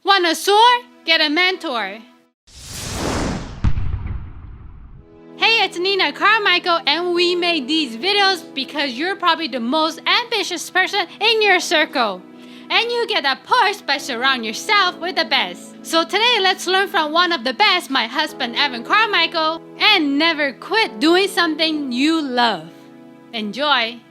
Wanna soar? Get a mentor. Hey, it's Nina Carmichael, and we made these videos because you're probably the most ambitious person in your circle. And you get that push by surrounding yourself with the best. So today, let's learn from one of the best, my husband Evan Carmichael, and never quit doing something you love. Enjoy!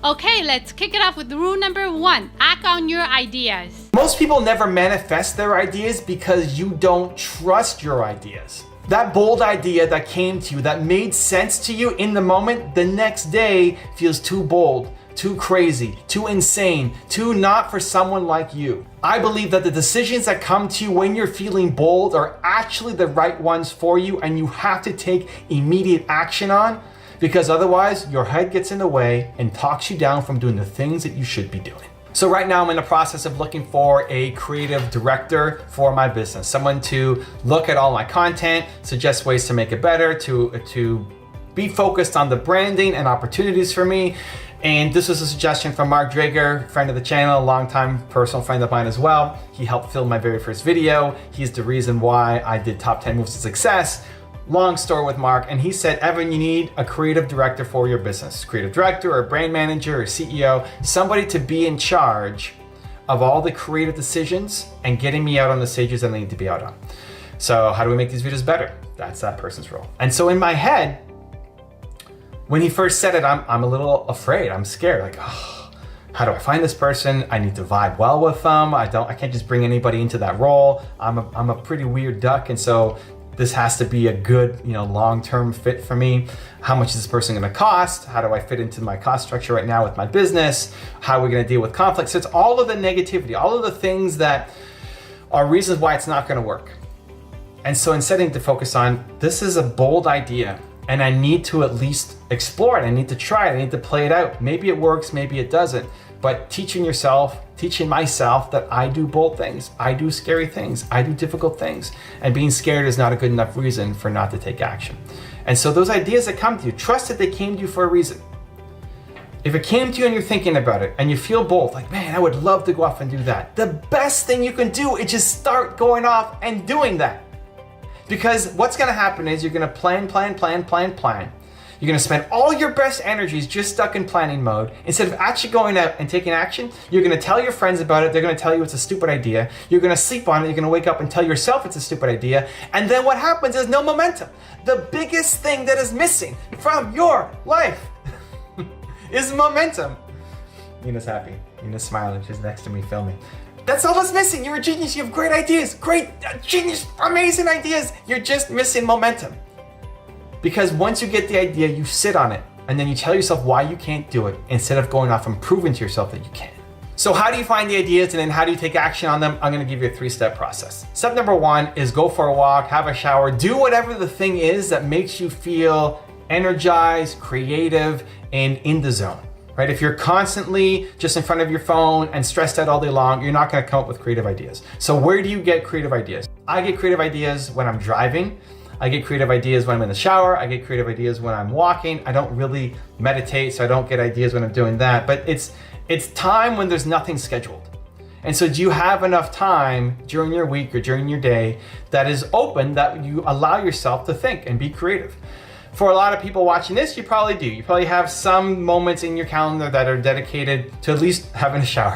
Okay, let's kick it off with rule number 1. Act on your ideas. Most people never manifest their ideas because you don't trust your ideas. That bold idea that came to you, that made sense to you in the moment, the next day feels too bold, too crazy, too insane, too not for someone like you. I believe that the decisions that come to you when you're feeling bold are actually the right ones for you, and you have to take immediate action on, because otherwise your head gets in the way and talks you down from doing the things that you should be doing. So right now I'm in the process of looking for a creative director for my business, someone to look at all my content, suggest ways to make it better, to be focused on the branding and opportunities for me. And this was a suggestion from Mark Drager, friend of the channel, longtime personal friend of mine as well. He helped film my very first video. He's the reason why I did Top 10 Moves to Success. Long story with Mark, and he said, Evan, you need a creative director for your business. Creative director or brand manager or CEO, somebody to be in charge of all the creative decisions and getting me out on the stages that I need to be out on. So how do we make these videos better? That's that person's role. And so in my head, when he first said it, I'm a little afraid. I'm scared, like, oh, how do I find this person? I need to vibe well with them. I can't just bring anybody into that role. I'm a pretty weird duck, and so this has to be a good, long-term fit for me. How much is this person gonna cost? How do I fit into my cost structure right now with my business? How are we gonna deal with conflict? So it's all of the negativity, all of the things that are reasons why it's not gonna work. And so instead I need to focus on, this is a bold idea and I need to at least explore it. I need to try it, I need to play it out. Maybe it works, maybe it doesn't. But teaching myself that I do bold things, I do scary things, I do difficult things, and being scared is not a good enough reason for not to take action. And so those ideas that come to you, trust that they came to you for a reason. If it came to you and you're thinking about it and you feel bold, like, man, I would love to go off and do that, the best thing you can do is just start going off and doing that. Because what's gonna happen is you're gonna plan. You're gonna spend all your best energies just stuck in planning mode. Instead of actually going out and taking action, you're gonna tell your friends about it. They're gonna tell you it's a stupid idea. You're gonna sleep on it. You're gonna wake up and tell yourself it's a stupid idea. And then what happens is no momentum. The biggest thing that is missing from your life is momentum. Nina's happy. Nina's smiling. She's next to me filming. That's all that's missing. You're a genius. You have great ideas. Great, genius, amazing ideas. You're just missing momentum. Because once you get the idea, you sit on it, and then you tell yourself why you can't do it instead of going off and proving to yourself that you can. So how do you find the ideas, and then how do you take action on them? I'm gonna give you a 3-step process. Step number 1 is go for a walk, have a shower, do whatever the thing is that makes you feel energized, creative, and in the zone, right? If you're constantly just in front of your phone and stressed out all day long, you're not gonna come up with creative ideas. So where do you get creative ideas? I get creative ideas when I'm driving. I get creative ideas when I'm in the shower. I get creative ideas when I'm walking. I don't really meditate, so I don't get ideas when I'm doing that. But it's time when there's nothing scheduled. And so do you have enough time during your week or during your day that is open, that you allow yourself to think and be creative? For a lot of people watching this, you probably do. You probably have some moments in your calendar that are dedicated to at least having a shower.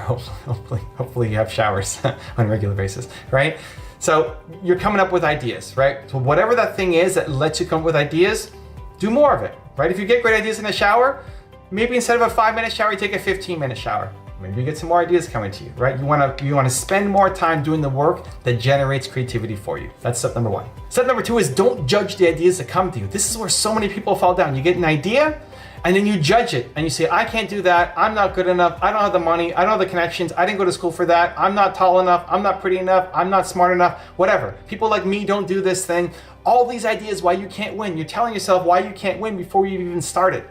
Hopefully you have showers on a regular basis, right? So you're coming up with ideas, right? So whatever that thing is that lets you come up with ideas, do more of it, right? If you get great ideas in the shower, maybe instead of a 5-minute shower, you take a 15-minute shower. Maybe you get some more ideas coming to you, right? You wanna spend more time doing the work that generates creativity for you. That's step number 1. Step number 2 is don't judge the ideas that come to you. This is where so many people fall down. You get an idea, and then you judge it and you say, I can't do that, I'm not good enough, I don't have the money, I don't have the connections, I didn't go to school for that, I'm not tall enough, I'm not pretty enough, I'm not smart enough, whatever. People like me don't do this thing. All these ideas why you can't win. You're telling yourself why you can't win before you even started.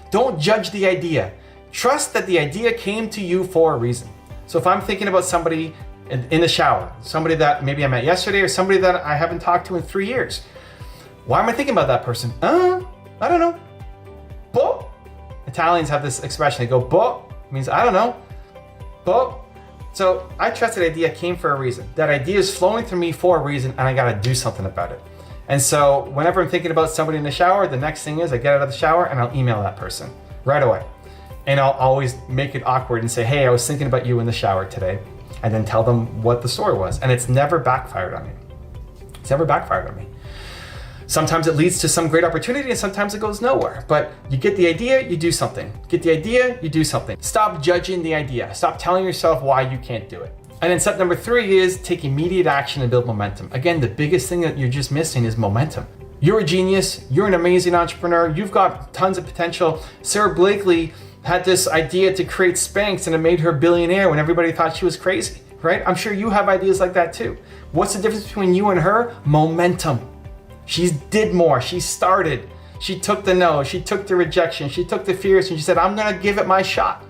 Don't judge the idea. Trust that the idea came to you for a reason. So if I'm thinking about somebody in the shower. Somebody that maybe I met yesterday or somebody that I haven't talked to in 3 years. Why am I thinking about that person? I don't know. Boh. Italians have this expression. They go, boh, means I don't know. Boh. So I trust that idea came for a reason. That idea is flowing through me for a reason, and I gotta do something about it. And so whenever I'm thinking about somebody in the shower, the next thing is I get out of the shower and I'll email that person right away. And I'll always make it awkward and say, hey, I was thinking about you in the shower today. And then tell them what the story was. And it's never backfired on me. It's never backfired on me. Sometimes it leads to some great opportunity and sometimes it goes nowhere. But you get the idea, you do something. Get the idea, you do something. Stop judging the idea. Stop telling yourself why you can't do it. And then step number 3 is take immediate action and build momentum. Again, the biggest thing that you're just missing is momentum. You're a genius. You're an amazing entrepreneur. You've got tons of potential. Sarah Blakely had this idea to create Spanx and it made her a billionaire when everybody thought she was crazy, right? I'm sure you have ideas like that too. What's the difference between you and her? Momentum. She did more. She started. She took the no. She took the rejection. She took the fears and she said, I'm gonna give it my shot.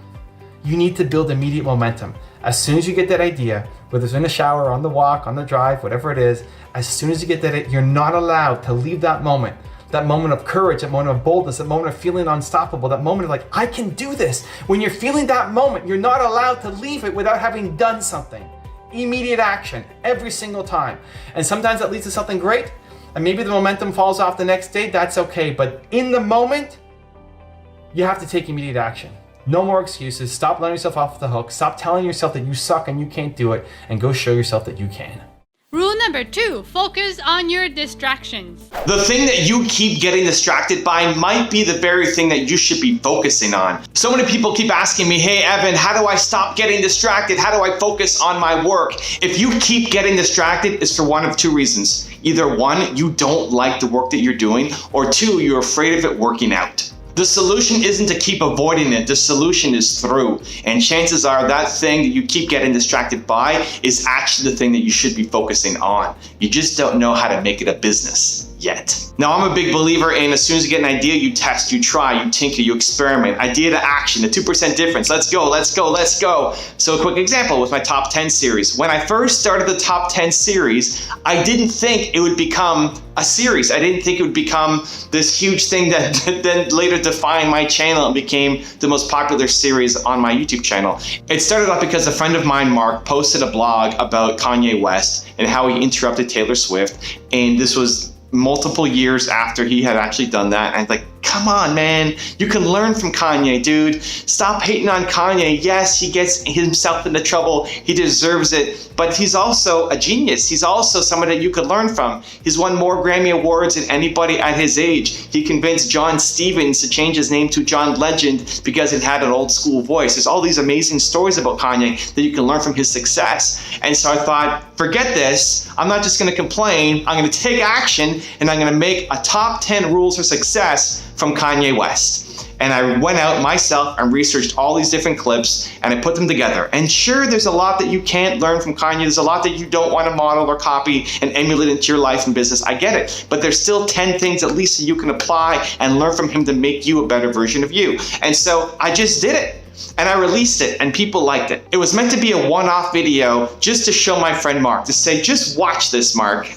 You need to build immediate momentum. As soon as you get that idea, whether it's in the shower, on the walk, on the drive, whatever it is, as soon as you get that, you're not allowed to leave that moment of courage, that moment of boldness, that moment of feeling unstoppable, that moment of like, I can do this. When you're feeling that moment, you're not allowed to leave it without having done something. Immediate action, every single time. And sometimes that leads to something great, and maybe the momentum falls off the next day, that's okay. But in the moment, you have to take immediate action. No more excuses. Stop letting yourself off the hook. Stop telling yourself that you suck and you can't do it, and go show yourself that you can. Rule number 2, focus on your distractions. The thing that you keep getting distracted by might be the very thing that you should be focusing on. So many people keep asking me, hey Evan, how do I stop getting distracted? How do I focus on my work? If you keep getting distracted, it's for one of 2 reasons. Either 1, you don't like the work that you're doing, or 2, you're afraid of it working out. The solution isn't to keep avoiding it. The solution is through. And chances are that thing that you keep getting distracted by is actually the thing that you should be focusing on. You just don't know how to make it a business yet. Now, I'm a big believer in as soon as you get an idea, you test, you try, you tinker, you experiment. Idea to action, the 2% difference. Let's go, let's go, let's go. So a quick example with my top 10 series. When I first started the top 10 series, I didn't think it would become a series. I didn't think it would become this huge thing that then later defined my channel and became the most popular series on my YouTube channel. It started off because a friend of mine, Mark, posted a blog about Kanye West and how he interrupted Taylor Swift. And this was multiple years after he had actually done that. And like, come on, man, you can learn from Kanye, dude. Stop hating on Kanye. Yes, he gets himself into trouble. He deserves it. But he's also a genius. He's also someone that you could learn from. He's won more Grammy Awards than anybody at his age. He convinced John Stevens to change his name to John Legend because it had an old school voice. There's all these amazing stories about Kanye that you can learn from his success. And so I thought, forget this. I'm not just going to complain. I'm going to take action, and I'm going to make a top 10 rules for success from Kanye West. And I went out myself and researched all these different clips and I put them together. And sure, there's a lot that you can't learn from Kanye. There's a lot that you don't want to model or copy and emulate into your life and business. I get it. But there's still 10 things at least that you can apply and learn from him to make you a better version of you. And so I just did it. And I released it and people liked it. It was meant to be a one-off video just to show my friend Mark, to say, just watch this, Mark.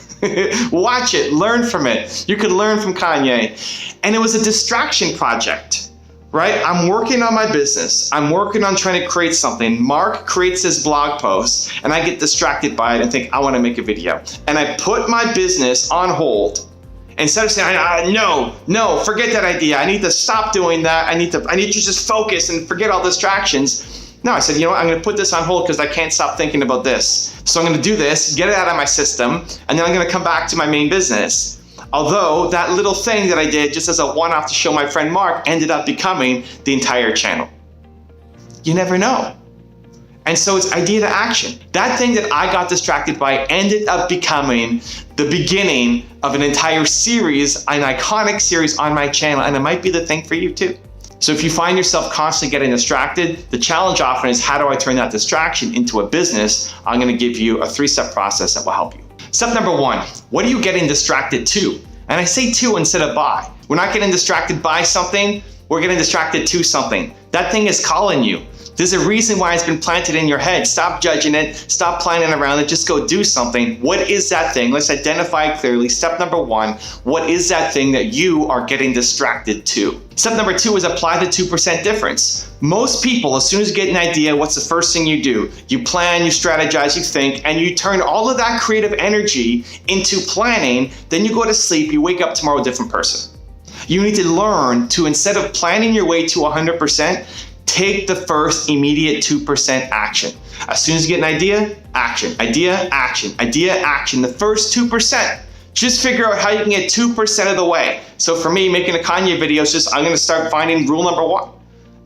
Watch it, learn from it. You could learn from Kanye. And it was a distraction project, right? I'm working on my business. I'm working on trying to create something. Mark creates this blog post and I get distracted by it and think, I want to make a video. And I put my business on hold. Instead of saying, no, forget that idea. I need to stop doing that. I need to just focus and forget all distractions. No, I said, you know what? I'm going to put this on hold because I can't stop thinking about this. So I'm going to do this, get it out of my system, and then I'm going to come back to my main business. Although that little thing that I did just as a one-off to show my friend Mark ended up becoming the entire channel. You never know. And so it's idea to action. That thing that I got distracted by ended up becoming the beginning of an entire series, an iconic series on my channel, and it might be the thing for you too. So if you find yourself constantly getting distracted, the challenge often is, how do I turn that distraction into a business? I'm going to give you a 3-step process that will help you. Step number 1, what are you getting distracted to? And I say to instead of by. We're not getting distracted by something, we're getting distracted to something. That thing is calling you. There's a reason why it's been planted in your head. Stop judging it. Stop planning around it. Just go do something. What is that thing? Let's identify it clearly. Step number 1, what is that thing that you are getting distracted to? Step number 2 is apply the 2% difference. Most people, as soon as you get an idea, what's the first thing you do? You plan, you strategize, you think, and you turn all of that creative energy into planning. Then you go to sleep, you wake up tomorrow a different person. You need to learn to, instead of planning your way to 100%, take the first immediate 2% action. As soon as you get an idea, action, idea, action, idea, action. The first 2%. Just figure out how you can get 2% of the way. So for me, making a Kanye video is just, I'm gonna start finding rule number 1.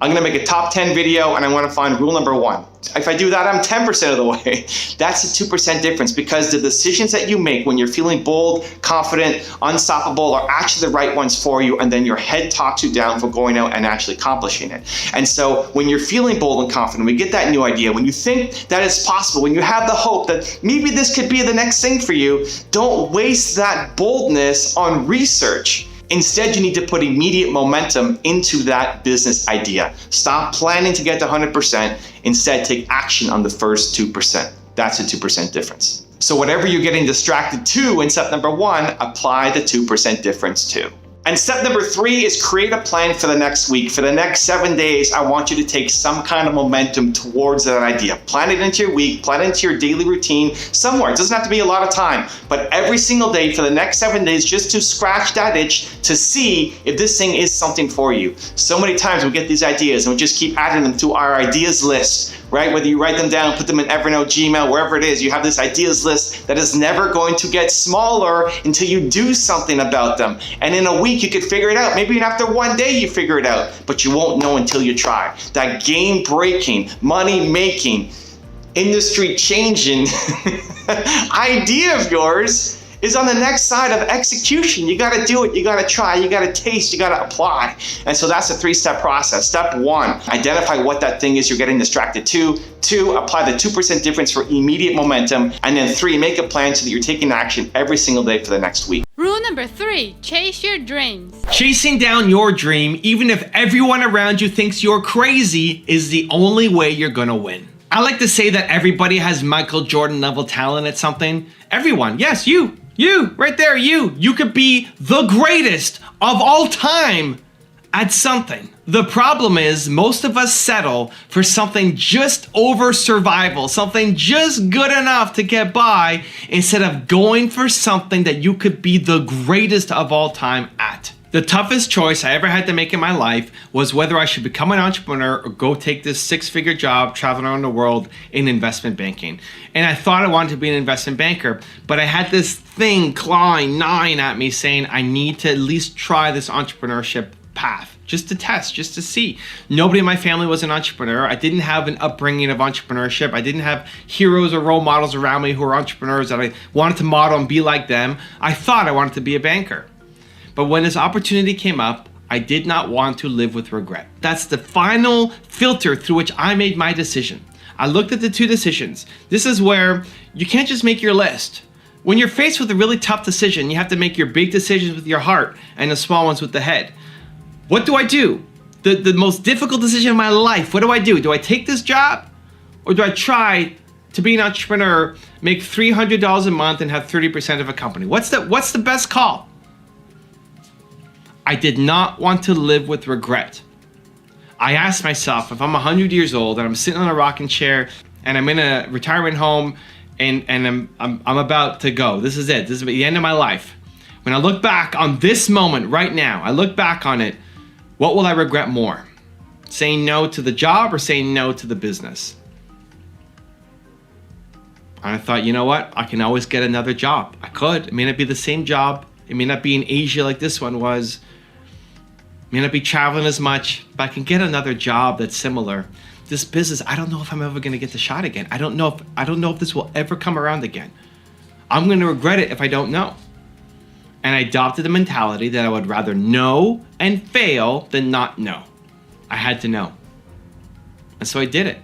I'm gonna make a top 10 video and I wanna find rule number 1. If I do that, I'm 10% of the way. That's a 2% difference, because the decisions that you make when you're feeling bold, confident, unstoppable are actually the right ones for you, and then your head talks you down for going out and actually accomplishing it. And so when you're feeling bold and confident, we get that new idea, when you think that it's possible, when you have the hope that maybe this could be the next thing for you, don't waste that boldness on research. Instead, you need to put immediate momentum into that business idea. Stop planning to get to 100%. Instead, take action on the first 2%. That's a 2% difference. So whatever you're getting distracted to in step number 1, apply the 2% difference to. And step number 3 is create a plan for the next week. For the next 7 days, I want you to take some kind of momentum towards that idea. Plan it into your week, plan it into your daily routine somewhere. It doesn't have to be a lot of time, but every single day for the next 7 days, just to scratch that itch to see if this thing is something for you. So many times we get these ideas and we just keep adding them to our ideas list, right? Whether you write them down, put them in Evernote, Gmail, wherever it is, you have this ideas list that is never going to get smaller until you do something about them. And in a week, you could figure it out. Maybe after 1 day, you figure it out, but you won't know until you try. That game-breaking, money-making, industry-changing idea of yours is on the next side of execution. You gotta do it, you gotta try, you gotta taste, you gotta apply. And so that's a 3-step process. Step 1, identify what that thing is you're getting distracted to. 2, apply the 2% difference for immediate momentum. And then 3, make a plan so that you're taking action every single day for the next week. Rule number 3, chase your dreams. Chasing down your dream, even if everyone around you thinks you're crazy, is the only way you're gonna win. I like to say that everybody has Michael Jordan level talent at something. Everyone, yes, you, right there, you could be the greatest of all time at something. The problem is most of us settle for something just over survival, something just good enough to get by, instead of going for something that you could be the greatest of all time at. The toughest choice I ever had to make in my life was whether I should become an entrepreneur or go take this 6-figure job traveling around the world in investment banking. And I thought I wanted to be an investment banker, but I had this thing gnawing at me saying I need to at least try this entrepreneurship path, just to test, just to see. Nobody in my family was an entrepreneur. I didn't have an upbringing of entrepreneurship. I didn't have heroes or role models around me who were entrepreneurs that I wanted to model and be like them. I thought I wanted to be a banker. But when this opportunity came up, I did not want to live with regret. That's the final filter through which I made my decision. I looked at the 2 decisions. This is where you can't just make your list. When you're faced with a really tough decision, you have to make your big decisions with your heart and the small ones with the head. What do I do? The most difficult decision of my life, what do I do? Do I take this job? Or do I try to be an entrepreneur, make $300 a month and have 30% of a company? What's the best call? I did not want to live with regret. I asked myself, if I'm 100 years old and I'm sitting on a rocking chair and I'm in a retirement home and I'm about to go, this is it, this is the end of my life. When I look back on this moment right now, I look back on it, what will I regret more? Saying no to the job or saying no to the business? And I thought, you know what? I can always get another job. I could. It may not be the same job. It may not be in Asia like this one was. May not be traveling as much, but I can get another job that's similar. This business, I don't know if I'm ever gonna get the shot again. I don't know if this will ever come around again. I'm gonna regret it if I don't know. And I adopted the mentality that I would rather know and fail than not know. I had to know. And so I did it.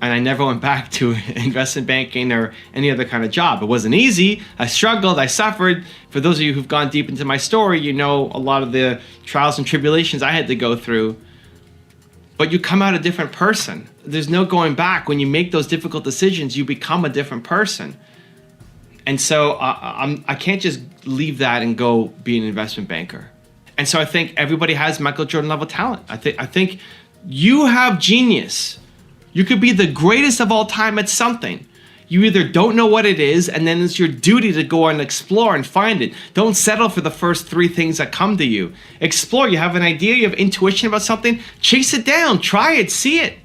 And I never went back to investment banking or any other kind of job. It wasn't easy. I struggled, I suffered. For those of you who've gone deep into my story, you know a lot of the trials and tribulations I had to go through. but you come out a different person. There's no going back. When you make those difficult decisions, you become a different person. And so I can't just leave that and go be an investment banker. And so I think everybody has Michael Jordan level talent. I think you have genius. You could be the greatest of all time at something. You either don't know what it is, and then it's your duty to go and explore and find it. Don't settle for the first 3 things that come to you. Explore. You have an idea, you have intuition about something, chase it down, try it, see it,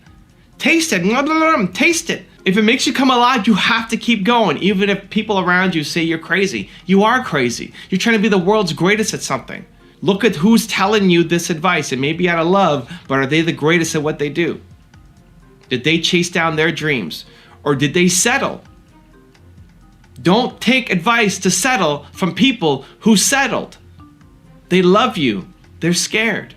taste it, taste it. If it makes you come alive, you have to keep going, even if people around you say you're crazy. You are crazy. You're trying to be the world's greatest at something. Look at who's telling you this advice. It may be out of love, but are they the greatest at what they do? Did they chase down their dreams? Or did they settle? Don't take advice to settle from people who settled. They love you. They're scared.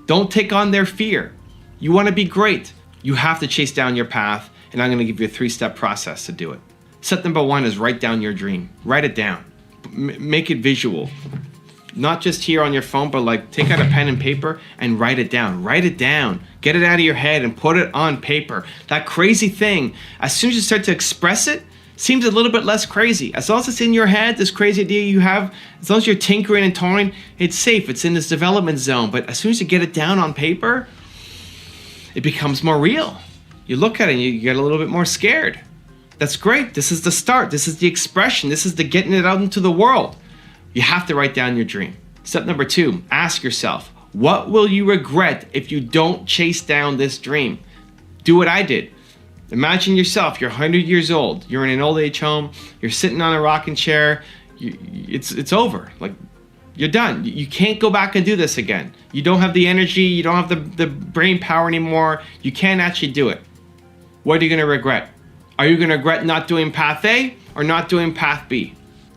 Don't take on their fear. You want to be great. You have to chase down your path, and I'm going to give you a 3-step process to do it. Step number 1 is write down your dream. Write it down. Make it visual. Not just here on your phone, but like take out a pen and paper and write it down. Write it down. Get it out of your head and put it on paper. That crazy thing, as soon as you start to express it, seems a little bit less crazy. As long as it's in your head, this crazy idea you have, as long as you're tinkering and toying, it's safe. It's in this development zone. But as soon as you get it down on paper, it becomes more real. You look at it and you get a little bit more scared. That's great. This is the start. This is the expression. This is the getting it out into the world. You have to write down your dream. Step number 2, ask yourself, what will you regret if you don't chase down this dream? Do what I did. Imagine yourself, you're 100 years old, you're in an old age home, you're sitting on a rocking chair, it's over. Like, you're done. You can't go back and do this again. You don't have the energy, you don't have the brain power anymore, you can't actually do it. What are you gonna regret? Are you gonna regret not doing path A or not doing path B?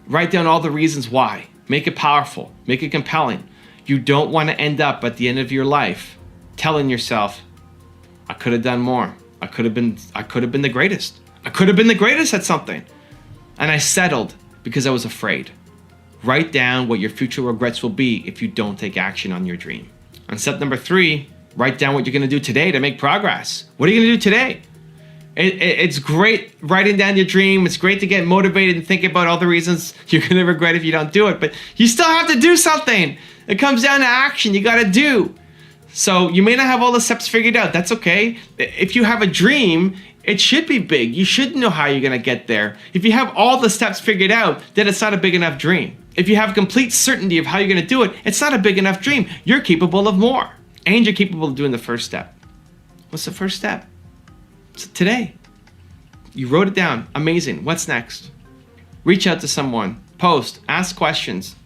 Write down all the reasons why. Make it powerful. Make it compelling. You don't want to end up at the end of your life telling yourself, I could have done more. I could have been the greatest. I could have been the greatest at something. And I settled because I was afraid. Write down what your future regrets will be if you don't take action on your dream. And step number 3, write down what you're going to do today to make progress. What are you going to do today? It's great writing down your dream. It's great to get motivated and think about all the reasons you're going to regret if you don't do it. But you still have to do something. It comes down to action. You got to do. So you may not have all the steps figured out. That's okay. If you have a dream, it should be big. You should know how you're going to get there. If you have all the steps figured out, then it's not a big enough dream. If you have complete certainty of how you're going to do it, it's not a big enough dream. You're capable of more. And you're capable of doing the first step. What's the first step? So today, you wrote it down. Amazing. What's next? Reach out to someone. Post. Ask questions.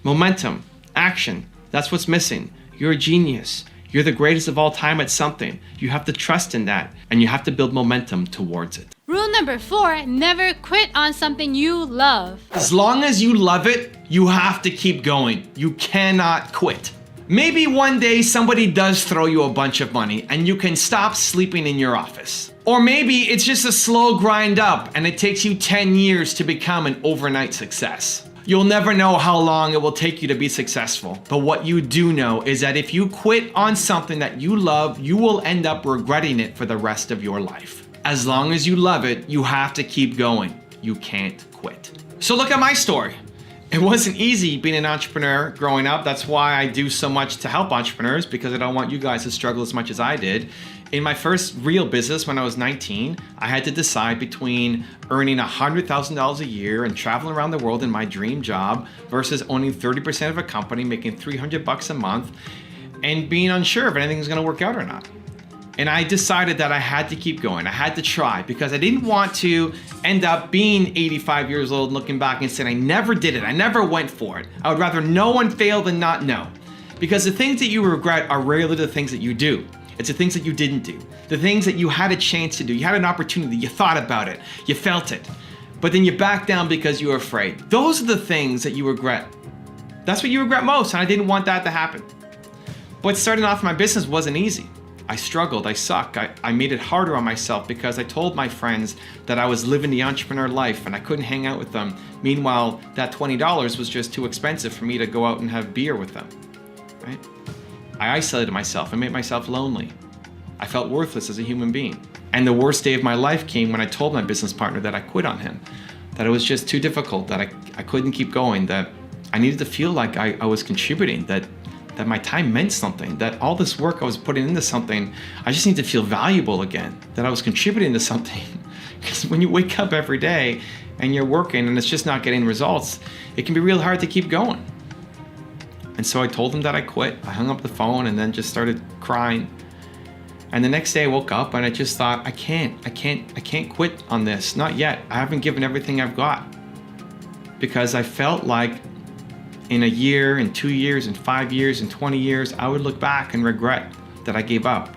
Momentum. Action. That's what's missing. You're a genius. You're the greatest of all time at something. You have to trust in that, and you have to build momentum towards it. Rule number 4, never quit on something you love. As long as you love it, you have to keep going. You cannot quit. Maybe one day somebody does throw you a bunch of money and you can stop sleeping in your office. Or maybe it's just a slow grind up and it takes you 10 years to become an overnight success. You'll never know how long it will take you to be successful. But what you do know is that if you quit on something that you love, you will end up regretting it for the rest of your life. As long as you love it, you have to keep going. You can't quit. So look at my story. It wasn't easy being an entrepreneur growing up. That's why I do so much to help entrepreneurs, because I don't want you guys to struggle as much as I did. In my first real business when I was 19, I had to decide between earning $100,000 a year and traveling around the world in my dream job versus owning 30% of a company, making $300 a month, and being unsure if anything's gonna work out or not. And I decided that I had to keep going. I had to try, because I didn't want to end up being 85 years old and looking back and saying, I never did it. I never went for it. I would rather know and fail than not know. Because the things that you regret are rarely the things that you do. It's the things that you didn't do. The things that you had a chance to do. You had an opportunity. You thought about it. You felt it. But then you backed down because you were afraid. Those are the things that you regret. That's what you regret most, and I didn't want that to happen. But starting off my business wasn't easy. I struggled, I sucked, I made it harder on myself because I told my friends that I was living the entrepreneur life and I couldn't hang out with them. Meanwhile, that $20 was just too expensive for me to go out and have beer with them, right? I isolated myself. I made myself lonely. I felt worthless as a human being. And the worst day of my life came when I told my business partner that I quit on him, that it was just too difficult, that I couldn't keep going, that I needed to feel like I was contributing, that my time meant something, that all this work I was putting into something, I just need to feel valuable again, that I was contributing to something. Because when you wake up every day and you're working and it's just not getting results, it can be real hard to keep going. And so I told him that I quit. I hung up the phone and then just started crying. And the next day I woke up and I just thought, I can't quit on this, not yet. I haven't given everything I've got. Because I felt like in a year, in 2 years, in 5 years, in 20 years, I would look back and regret that I gave up.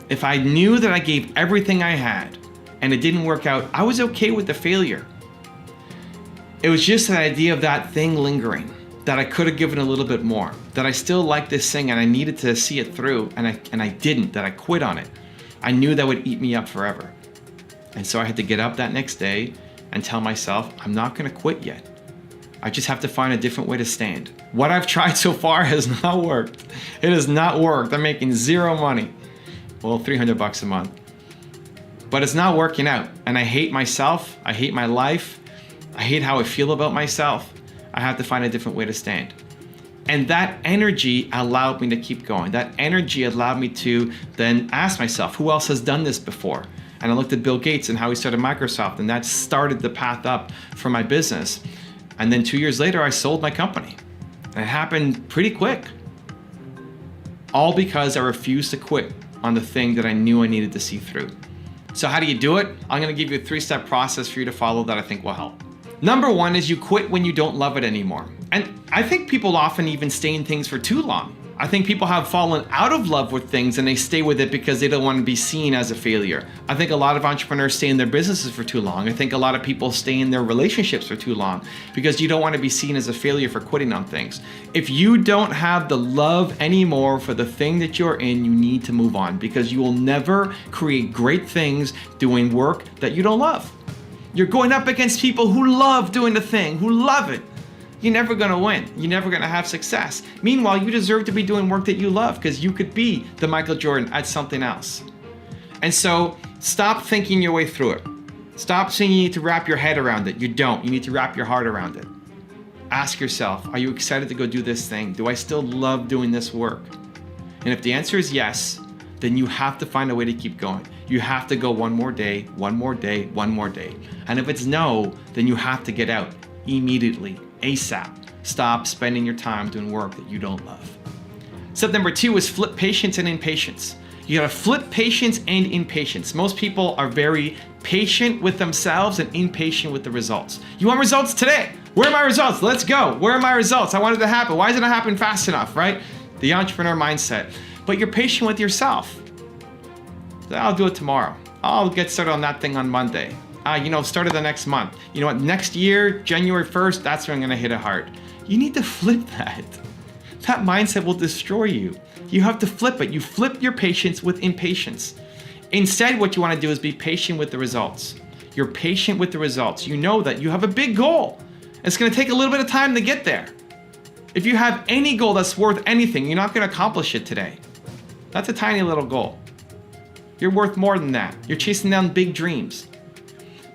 If I knew that I gave everything I had and it didn't work out, I was okay with the failure. It was just the idea of that thing lingering, that I could have given a little bit more, that I still liked this thing and I needed to see it through, and I didn't, that I quit on it. I knew that would eat me up forever. And so I had to get up that next day and tell myself, I'm not gonna quit yet. I just have to find a different way to stand. What I've tried so far has not worked. It has not worked. I'm making zero money. Well, $300 a month. But it's not working out. And I hate myself. I hate my life. I hate how I feel about myself. I have to find a different way to stand. And that energy allowed me to keep going. That energy allowed me to then ask myself, who else has done this before? And I looked at Bill Gates and how he started Microsoft, and that started the path up for my business. And then 2 years later, I sold my company. And it happened pretty quick. All because I refused to quit on the thing that I knew I needed to see through. So how do you do it? I'm gonna give you a 3-step process for you to follow that I think will help. Number 1 is you quit when you don't love it anymore. And I think people often even stay in things for too long. I think people have fallen out of love with things and they stay with it because they don't want to be seen as a failure. I think a lot of entrepreneurs stay in their businesses for too long. I think a lot of people stay in their relationships for too long because you don't want to be seen as a failure for quitting on things. If you don't have the love anymore for the thing that you're in, you need to move on, because you will never create great things doing work that you don't love. You're going up against people who love doing the thing, who love it. You're never gonna win. You're never gonna have success. Meanwhile, you deserve to be doing work that you love, because you could be the Michael Jordan at something else. And so stop thinking your way through it. Stop saying you need to wrap your head around it. You don't. You need to wrap your heart around it. Ask yourself, are you excited to go do this thing? Do I still love doing this work? And if the answer is yes, then you have to find a way to keep going. You have to go one more day, one more day, one more day. And if it's no, then you have to get out immediately. ASAP. Stop spending your time doing work that you don't love. Step number 2 is flip patience and impatience. You gotta flip patience and impatience. Most people are very patient with themselves and impatient with the results. You want results today? Where are my results? Let's go. Where are my results? I want it to happen. Why isn't it happening fast enough, right? The entrepreneur mindset. But you're patient with yourself. I'll do it tomorrow. I'll get started on that thing on Monday. Start of the next month. You know what, next year, January 1st, that's when I'm gonna hit it hard. You need to flip that. That mindset will destroy you. You have to flip it. You flip your patience with impatience. Instead, what you wanna do is be patient with the results. You're patient with the results. You know that you have a big goal. It's gonna take a little bit of time to get there. If you have any goal that's worth anything, you're not gonna accomplish it today. That's a tiny little goal. You're worth more than that. You're chasing down big dreams.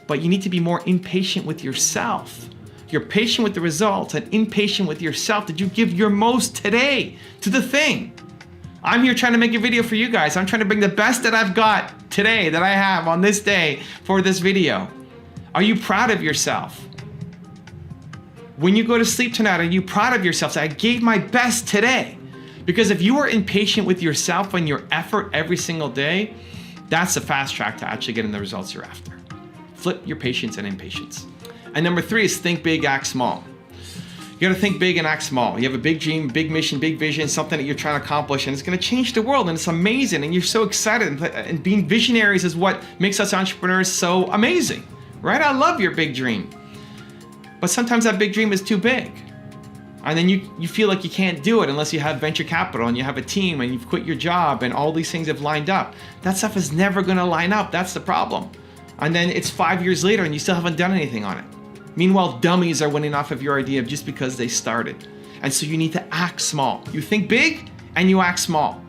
But you need to be more impatient with yourself. You're patient with the results and impatient with yourself. Did you give your most today to the thing? I'm here trying to make a video for you guys. I'm trying to bring the best that I've got today, that I have on this day for this video. Are you proud of yourself? When you go to sleep tonight, are you proud of yourself? Say, I gave my best today. Because if you are impatient with yourself and your effort every single day, that's the fast track to actually getting the results you're after. Flip your patience and impatience. And number 3 is think big, act small. You gotta think big and act small. You have a big dream, big mission, big vision, something that you're trying to accomplish, and it's gonna change the world, and it's amazing, and you're so excited, and being visionaries is what makes us entrepreneurs so amazing, right? I love your big dream. But sometimes that big dream is too big. And then you feel like you can't do it unless you have venture capital and you have a team and you've quit your job and all these things have lined up. That stuff is never gonna line up, that's the problem. And then it's 5 years later and you still haven't done anything on it. Meanwhile, dummies are winning off of your idea just because they started. And so you need to act small. You think big and you act small.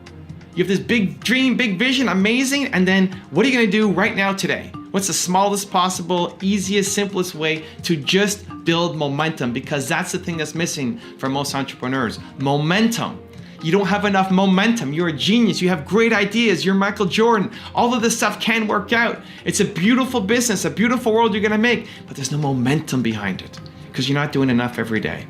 You have this big dream, big vision, amazing, and then what are you gonna do right now today? What's the smallest possible, easiest, simplest way to just build momentum? Because that's the thing that's missing for most entrepreneurs, momentum. You don't have enough momentum. You're a genius. You have great ideas. You're Michael Jordan. All of this stuff can work out. It's a beautiful business, a beautiful world you're gonna make, but there's no momentum behind it because you're not doing enough every day,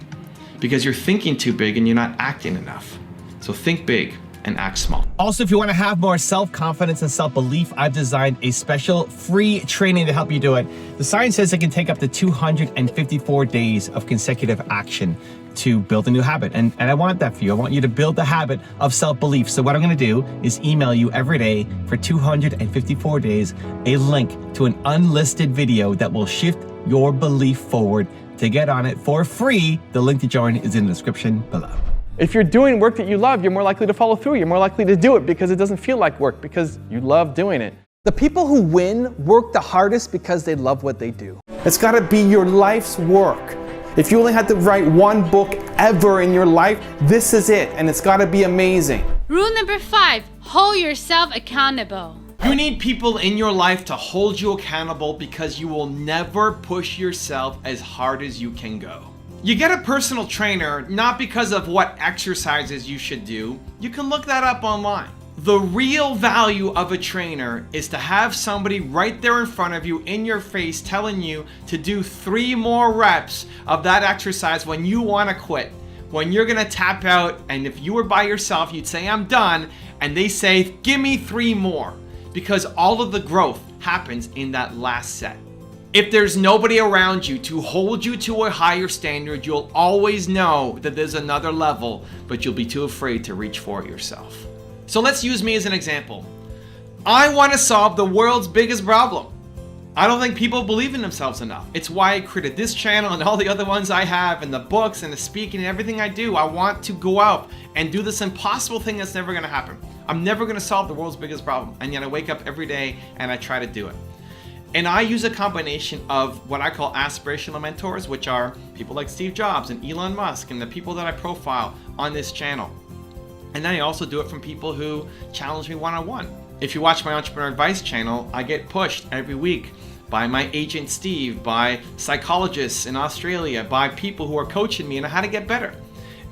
because you're thinking too big and you're not acting enough. So think big and act small. Also, if you want to have more self-confidence and self-belief, I've designed a special free training to help you do it. The science says it can take up to 254 days of consecutive action to build a new habit. And I want that for you. I want you to build the habit of self-belief. So what I'm gonna do is email you every day for 254 days, a link to an unlisted video that will shift your belief forward. To get on it for free, the link to join is in the description below. If you're doing work that you love, you're more likely to follow through. You're more likely to do it because it doesn't feel like work, because you love doing it. The people who win work the hardest because they love what they do. It's got to be your life's work. If you only had to write one book ever in your life, this is it, and it's got to be amazing. Rule number 5, hold yourself accountable. You need people in your life to hold you accountable because you will never push yourself as hard as you can go. You get a personal trainer not because of what exercises you should do. You can look that up online. The real value of a trainer is to have somebody right there in front of you, in your face, telling you to do 3 more reps of that exercise when you want to quit, when you're gonna tap out, and if you were by yourself, you'd say, I'm done, and they say, give me 3 more, because all of the growth happens in that last set. If there's nobody around you to hold you to a higher standard, you'll always know that there's another level, but you'll be too afraid to reach for it yourself. So let's use me as an example. I want to solve the world's biggest problem. I don't think people believe in themselves enough. It's why I created this channel and all the other ones I have, and the books and the speaking and everything I do. I want to go out and do this impossible thing that's never going to happen. I'm never going to solve the world's biggest problem, and yet I wake up every day and I try to do it. And I use a combination of what I call aspirational mentors, which are people like Steve Jobs and Elon Musk and the people that I profile on this channel. And then I also do it from people who challenge me one-on-one. If you watch my Entrepreneur Advice channel, I get pushed every week by my agent Steve, by psychologists in Australia, by people who are coaching me on how to get better.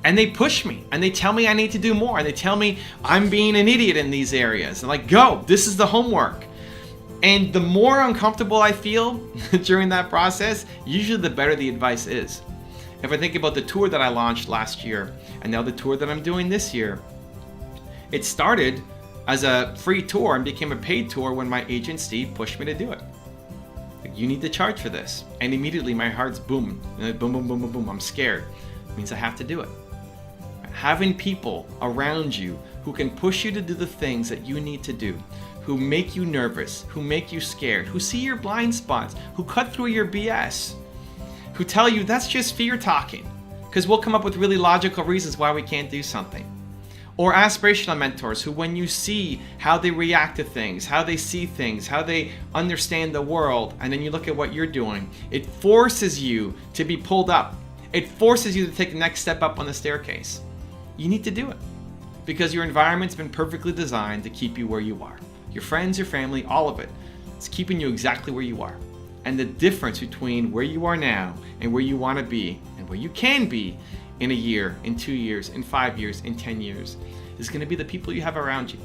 And they push me and they tell me I need to do more. And they tell me I'm being an idiot in these areas. And like, go, this is the homework. And the more uncomfortable I feel during that process, usually the better the advice is. If I think about the tour that I launched last year, and now the tour that I'm doing this year, it started as a free tour and became a paid tour when my agent Steve pushed me to do it. Like, you need to charge for this. And immediately my heart's booming. Boom, boom, boom, boom, boom. I'm scared. It means I have to do it. Having people around you who can push you to do the things that you need to do, who make you nervous, who make you scared, who see your blind spots, who cut through your BS, who tell you that's just fear talking, because we'll come up with really logical reasons why we can't do something. Or aspirational mentors who, when you see how they react to things, how they see things, how they understand the world, and then you look at what you're doing, it forces you to be pulled up. It forces you to take the next step up on the staircase. You need to do it because your environment's been perfectly designed to keep you where you are. Your friends, your family, all of it. It's keeping you exactly where you are. And the difference between where you are now and where you want to be and where you can be in a year, in 2 years, in 5 years, in 10 years is going to be the people you have around you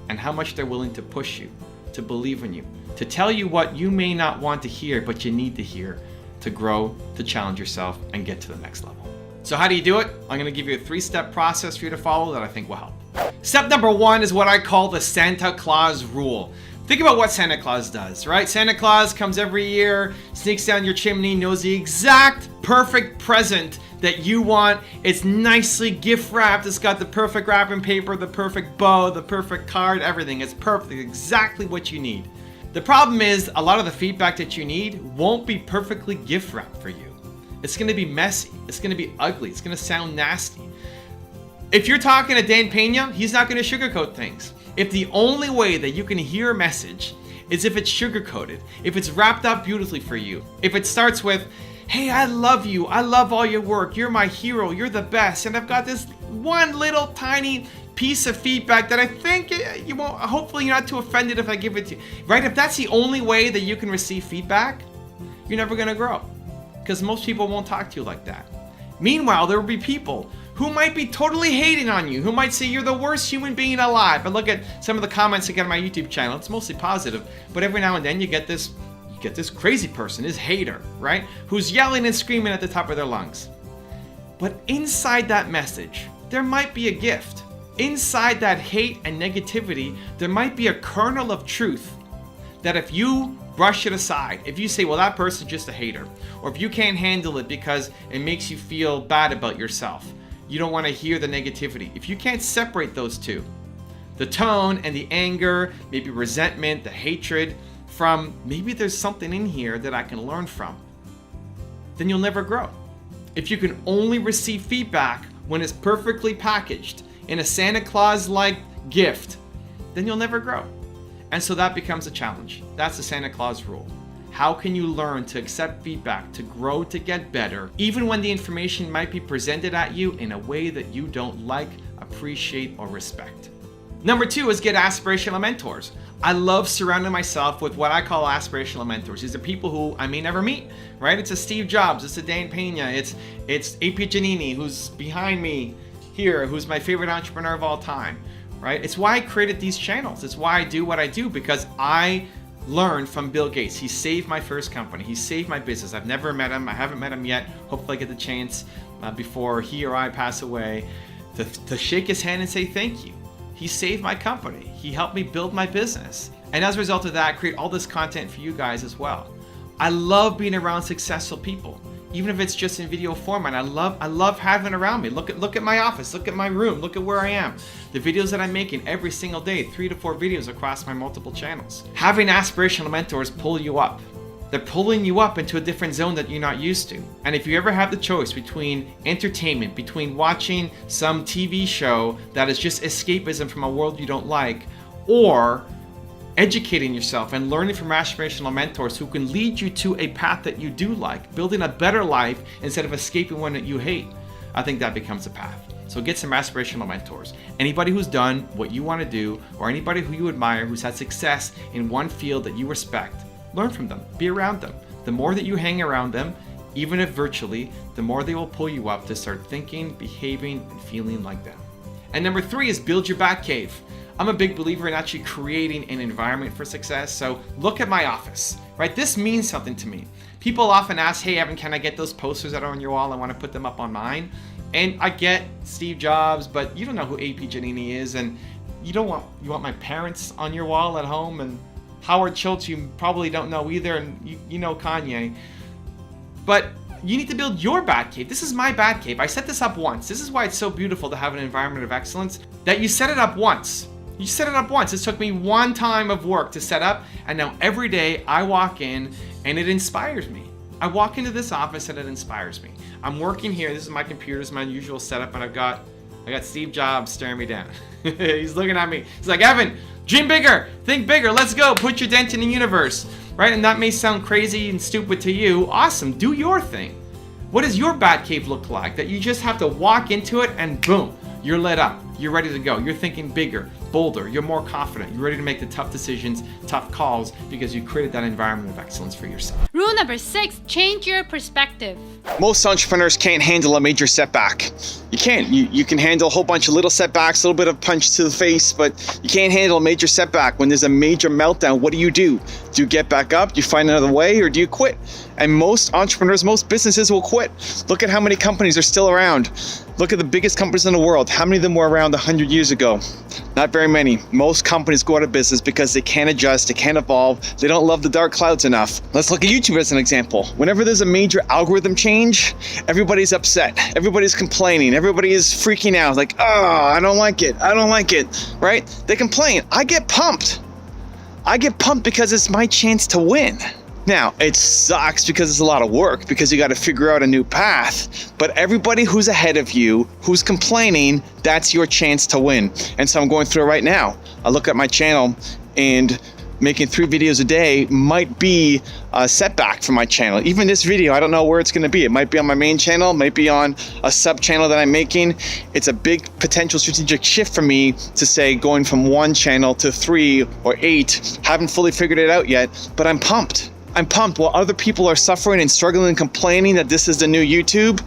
and how much they're willing to push you, to believe in you, to tell you what you may not want to hear, but you need to hear to grow, to challenge yourself and get to the next level. So how do you do it? I'm going to give you a 3-step process for you to follow that I think will help. Step number 1 is what I call the Santa Claus rule. Think about what Santa Claus does, right? Santa Claus comes every year, sneaks down your chimney, knows the exact perfect present that you want. It's nicely gift wrapped. It's got the perfect wrapping paper, the perfect bow, the perfect card, everything. It's perfect, exactly what you need. The problem is a lot of the feedback that you need won't be perfectly gift wrapped for you. It's going to be messy. It's going to be ugly. It's going to sound nasty. If you're talking to Dan Pena, he's not going to sugarcoat things. If the only way that you can hear a message is if it's sugarcoated, if it's wrapped up beautifully for you, if it starts with, hey, I love you, I love all your work, you're my hero, you're the best, and I've got this one little tiny piece of feedback that I think you won't, hopefully you're not too offended if I give it to you, right? If that's the only way that you can receive feedback, you're never gonna grow, because most people won't talk to you like that. Meanwhile, there will be people who might be totally hating on you, who might say you're the worst human being alive. But look at some of the comments I get on my YouTube channel. It's mostly positive, but every now and then you get this crazy person, this hater, right? Who's yelling and screaming at the top of their lungs. But inside that message, there might be a gift. Inside that hate and negativity, there might be a kernel of truth that if you brush it aside, if you say, well, that person's just a hater, or if you can't handle it because it makes you feel bad about yourself, you don't want to hear the negativity. If you can't separate those two, the tone and the anger, maybe resentment, the hatred, from maybe there's something in here that I can learn from, then you'll never grow. If you can only receive feedback when it's perfectly packaged in a Santa Claus-like gift, then you'll never grow. And so that becomes a challenge. That's the Santa Claus rule. How can you learn to accept feedback, to grow, to get better, even when the information might be presented at you in a way that you don't like, appreciate, or respect? Number 2 is get aspirational mentors. I love surrounding myself with what I call aspirational mentors. These are people who I may never meet, right? It's a Steve Jobs, it's a Dan Pena, it's A.P. Giannini, who's behind me here, who's my favorite entrepreneur of all time, right? It's why I created these channels. It's why I do what I do, because I learned from Bill Gates. He saved my first company. He saved my business. I've never met him. I haven't met him yet. Hopefully I get the chance before he or I pass away to shake his hand and say thank you. He saved my company. He helped me build my business. And as a result of that, I create all this content for you guys as well. I love being around successful people, even if it's just in video format. I love having around me. Look at my office, look at my room, look at where I am. The videos that I'm making every single day, 3 to 4 videos across my multiple channels. Having aspirational mentors pull you up. They're pulling you up into a different zone that you're not used to. And if you ever have the choice between entertainment, between watching some TV show that is just escapism from a world you don't like, or educating yourself and learning from aspirational mentors who can lead you to a path that you do like, building a better life instead of escaping one that you hate, I think that becomes a path. So get some aspirational mentors. Anybody who's done what you want to do, or anybody who you admire who's had success in one field that you respect, learn from them, be around them. The more that you hang around them, even if virtually, the more they will pull you up to start thinking, behaving, and feeling like them. And number 3 is build your bat cave. I'm a big believer in actually creating an environment for success. So look at my office, right? This means something to me. People often ask, hey, Evan, can I get those posters that are on your wall? I want to put them up on mine. And I get Steve Jobs, but you don't know who A.P. Giannini is, and you want my parents on your wall at home, and Howard Schultz you probably don't know either, and you know Kanye. But you need to build your bat cave. This is my bat cave. I set this up once. This is why it's so beautiful to have an environment of excellence, that you set it up once. You set it up once. It took me one time of work to set up, and now every day I walk in and it inspires me. I walk into this office and it inspires me. I'm working here. This is my computer. This is my usual setup, and I got Steve Jobs staring me down. He's looking at me. He's like, Evan, dream bigger, think bigger, let's go, put your dent in the universe, right? And that may sound crazy and stupid to you. Awesome, do your thing. What does your bat cave look like? That you just have to walk into it and boom, you're lit up, you're ready to go, you're thinking bigger, bolder, you're more confident, you're ready to make the tough decisions, tough calls, because you created that environment of excellence for yourself. Rule number 6, change your perspective. Most entrepreneurs can't handle a major setback. You can't. You can handle a whole bunch of little setbacks, a little bit of punch to the face, but you can't handle a major setback. When there's a major meltdown, what do? Do you get back up? Do you find another way, or do you quit? And most entrepreneurs, most businesses will quit. Look at how many companies are still around. Look at the biggest companies in the world. How many of them were around 100 years ago? Not very many. Most companies go out of business because they can't adjust, they can't evolve, they don't love the dark clouds enough. Let's look at YouTube as an example. Whenever there's a major algorithm change, everybody's upset, everybody's complaining, everybody is freaking out, like, oh, I don't like it, right? They complain. I get pumped because it's my chance to win. Now, it sucks because it's a lot of work, because you got to figure out a new path. But everybody who's ahead of you, who's complaining, that's your chance to win. And so I'm going through it right now. I look at my channel, and making 3 videos a day might be a setback for my channel. Even this video, I don't know where it's going to be. It might be on my main channel, might be on a sub channel that I'm making. It's a big potential strategic shift for me to say going from 1 channel to 3 or 8. Haven't fully figured it out yet, but I'm pumped. I'm pumped. While other people are suffering and struggling and complaining that this is the new YouTube,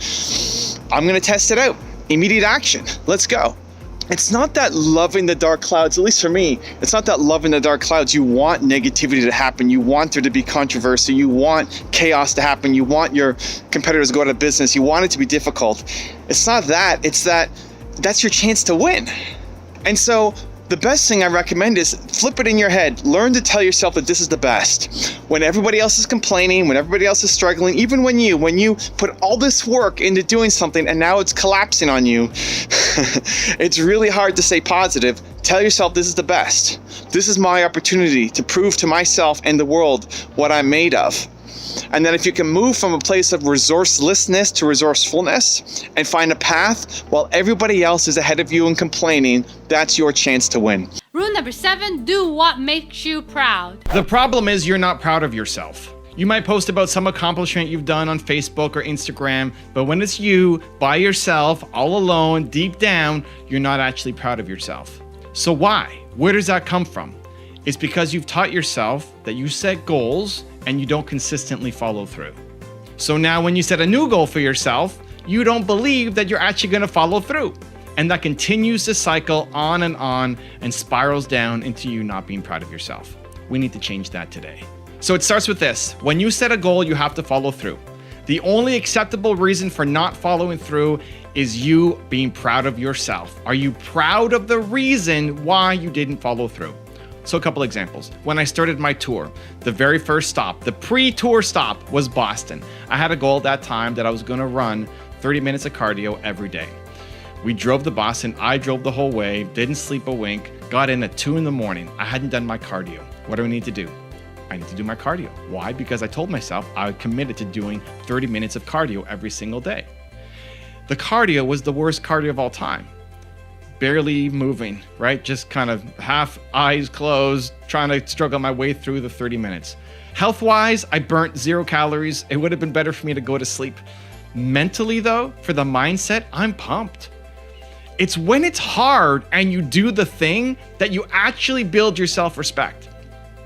I'm going to test it out. Immediate action. Let's go. It's not that loving the dark clouds, at least for me, it's not that loving the dark clouds. You want negativity to happen. You want there to be controversy. You want chaos to happen. You want your competitors to go out of business. You want it to be difficult. It's not that. It's that that's your chance to win. And so the best thing I recommend is flip it in your head. Learn to tell yourself that this is the best. When everybody else is complaining, when everybody else is struggling, even when you put all this work into doing something and now it's collapsing on you, it's really hard to stay positive. Tell yourself this is the best. This is my opportunity to prove to myself and the world what I'm made of. And then if you can move from a place of resourcelessness to resourcefulness and find a path while everybody else is ahead of you and complaining, that's your chance to win. Rule number 7, do what makes you proud. The problem is you're not proud of yourself. You might post about some accomplishment you've done on Facebook or Instagram, but when it's you, by yourself, all alone, deep down, you're not actually proud of yourself. So why? Where does that come from? It's because you've taught yourself that you set goals and you don't consistently follow through. So now when you set a new goal for yourself, you don't believe that you're actually going to follow through. And that continues to cycle on and spirals down into you not being proud of yourself. We need to change that today. So it starts with this. When you set a goal, you have to follow through. The only acceptable reason for not following through is you being proud of yourself. Are you proud of the reason why you didn't follow through? So a couple examples. When I started my tour, the very first stop, the pre-tour stop was Boston. I had a goal at that time that I was going to run 30 minutes of cardio every day. We drove to Boston. I drove the whole way, didn't sleep a wink, got in at 2 a.m. I hadn't done my cardio. What do I need to do? I need to do my cardio. Why? Because I told myself I committed to doing 30 minutes of cardio every single day. The cardio was the worst cardio of all time. Barely moving, right? Just kind of half eyes closed, trying to struggle my way through the 30 minutes. Health-wise, I burnt 0 calories. It would have been better for me to go to sleep. Mentally though, for the mindset, I'm pumped. It's when it's hard and you do the thing that you actually build your self-respect,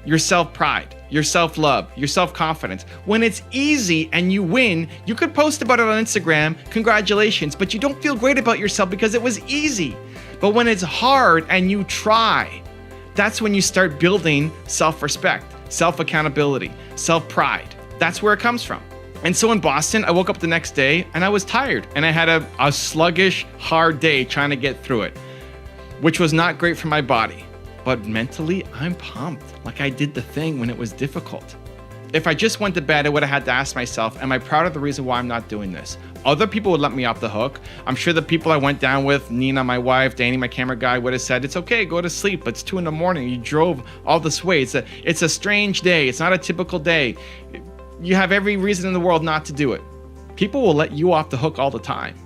your self-pride, your self-love, your self-confidence. When it's easy and you win, you could post about it on Instagram, congratulations, but you don't feel great about yourself because it was easy. But when it's hard and you try, that's when you start building self-respect, self-accountability, self-pride. That's where it comes from. And so in Boston, I woke up the next day and I was tired and I had a sluggish, hard day trying to get through it, which was not great for my body. But mentally, I'm pumped. Like I did the thing when it was difficult. If I just went to bed, I would have had to ask myself, am I proud of the reason why I'm not doing this? Other people would let me off the hook. I'm sure the people I went down with, Nina, my wife, Danny, my camera guy, would have said, it's okay, go to sleep. It's 2 a.m. You drove all this way. It's a strange day. It's not a typical day. You have every reason in the world not to do it. People will let you off the hook all the time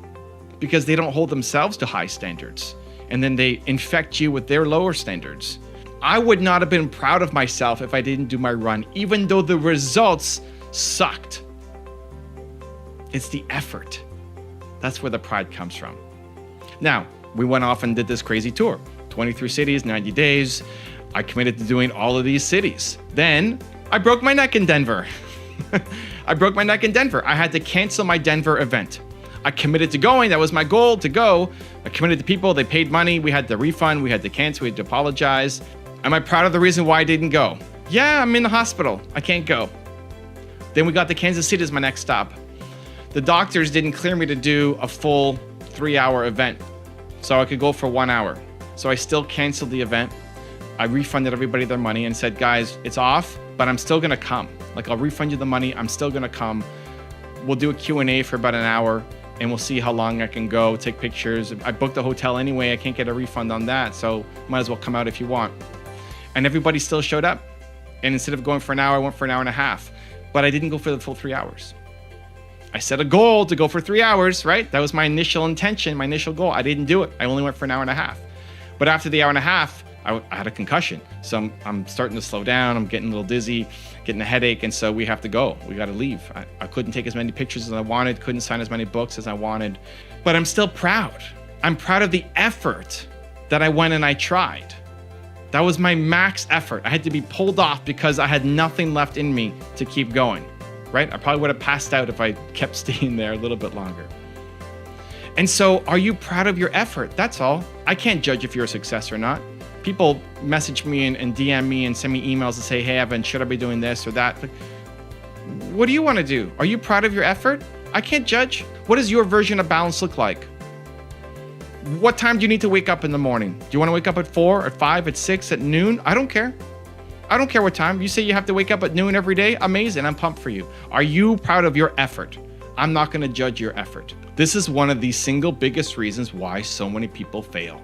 because they don't hold themselves to high standards. And then they infect you with their lower standards. I would not have been proud of myself if I didn't do my run, even though the results sucked. It's the effort. That's where the pride comes from. Now, we went off and did this crazy tour. 23 cities, 90 days. I committed to doing all of these cities. Then I broke my neck in Denver. I broke my neck in Denver. I had to cancel my Denver event. I committed to going. That was my goal, to go. I committed to people. They paid money. We had to refund. We had to cancel. We had to apologize. Am I proud of the reason why I didn't go? Yeah, I'm in the hospital. I can't go. Then we got to Kansas City as my next stop. The doctors didn't clear me to do a full 3-hour event, so I could go for 1 hour. So I still canceled the event. I refunded everybody their money and said, guys, it's off, but I'm still gonna come. Like, I'll refund you the money. I'm still gonna come. We'll do a Q&A for about an hour and we'll see how long I can go, take pictures. I booked a hotel anyway. I can't get a refund on that, so might as well come out if you want. And everybody still showed up. And instead of going for an hour, I went for an hour and a half. But I didn't go for the full 3 hours. I set a goal to go for 3 hours, right? That was my initial intention, my initial goal. I didn't do it. I only went for an hour and a half. But after the hour and a half, I had a concussion. So I'm starting to slow down. I'm getting a little dizzy, getting a headache. And so we have to go. We got to leave. I couldn't take as many pictures as I wanted, couldn't sign as many books as I wanted, but I'm still proud. I'm proud of the effort that I went and I tried. That was my max effort. I had to be pulled off because I had nothing left in me to keep going, right? I probably would have passed out if I kept staying there a little bit longer. And so are you proud of your effort? That's all. I can't judge if you're a success or not. People message me and DM me and send me emails and say, hey, Evan, should I be doing this or that? Like, what do you want to do? Are you proud of your effort? I can't judge. What does your version of balance look like? What time do you need to wake up in the morning? Do you want to wake up at 4, at 5, at 6, at noon? I don't care. I don't care what time. You say you have to wake up at noon every day? Amazing. I'm pumped for you. Are you proud of your effort? I'm not going to judge your effort. This is one of the single biggest reasons why so many people fail.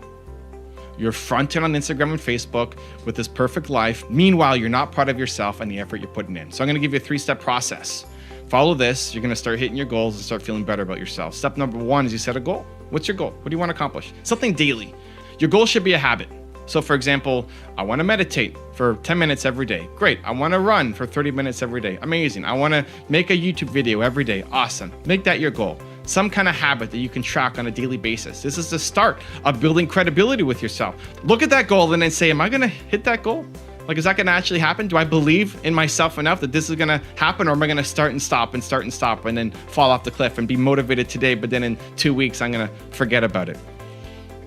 You're fronted on Instagram and Facebook with this perfect life. Meanwhile, you're not proud of yourself and the effort you're putting in. So I'm going to give you a 3-step process. Follow this. You're going to start hitting your goals and start feeling better about yourself. Step number 1 is you set a goal. What's your goal? What do you want to accomplish? Something daily. Your goal should be a habit. So for example, I want to meditate for 10 minutes every day. Great. I want to run for 30 minutes every day. Amazing. I want to make a YouTube video every day. Awesome. Make that your goal. Some kind of habit that you can track on a daily basis. This is the start of building credibility with yourself. Look at that goal and then say, am I going to hit that goal? Like, is that going to actually happen? Do I believe in myself enough that this is going to happen, or am I going to start and stop and then fall off the cliff and be motivated today, but then in 2 weeks, I'm going to forget about it?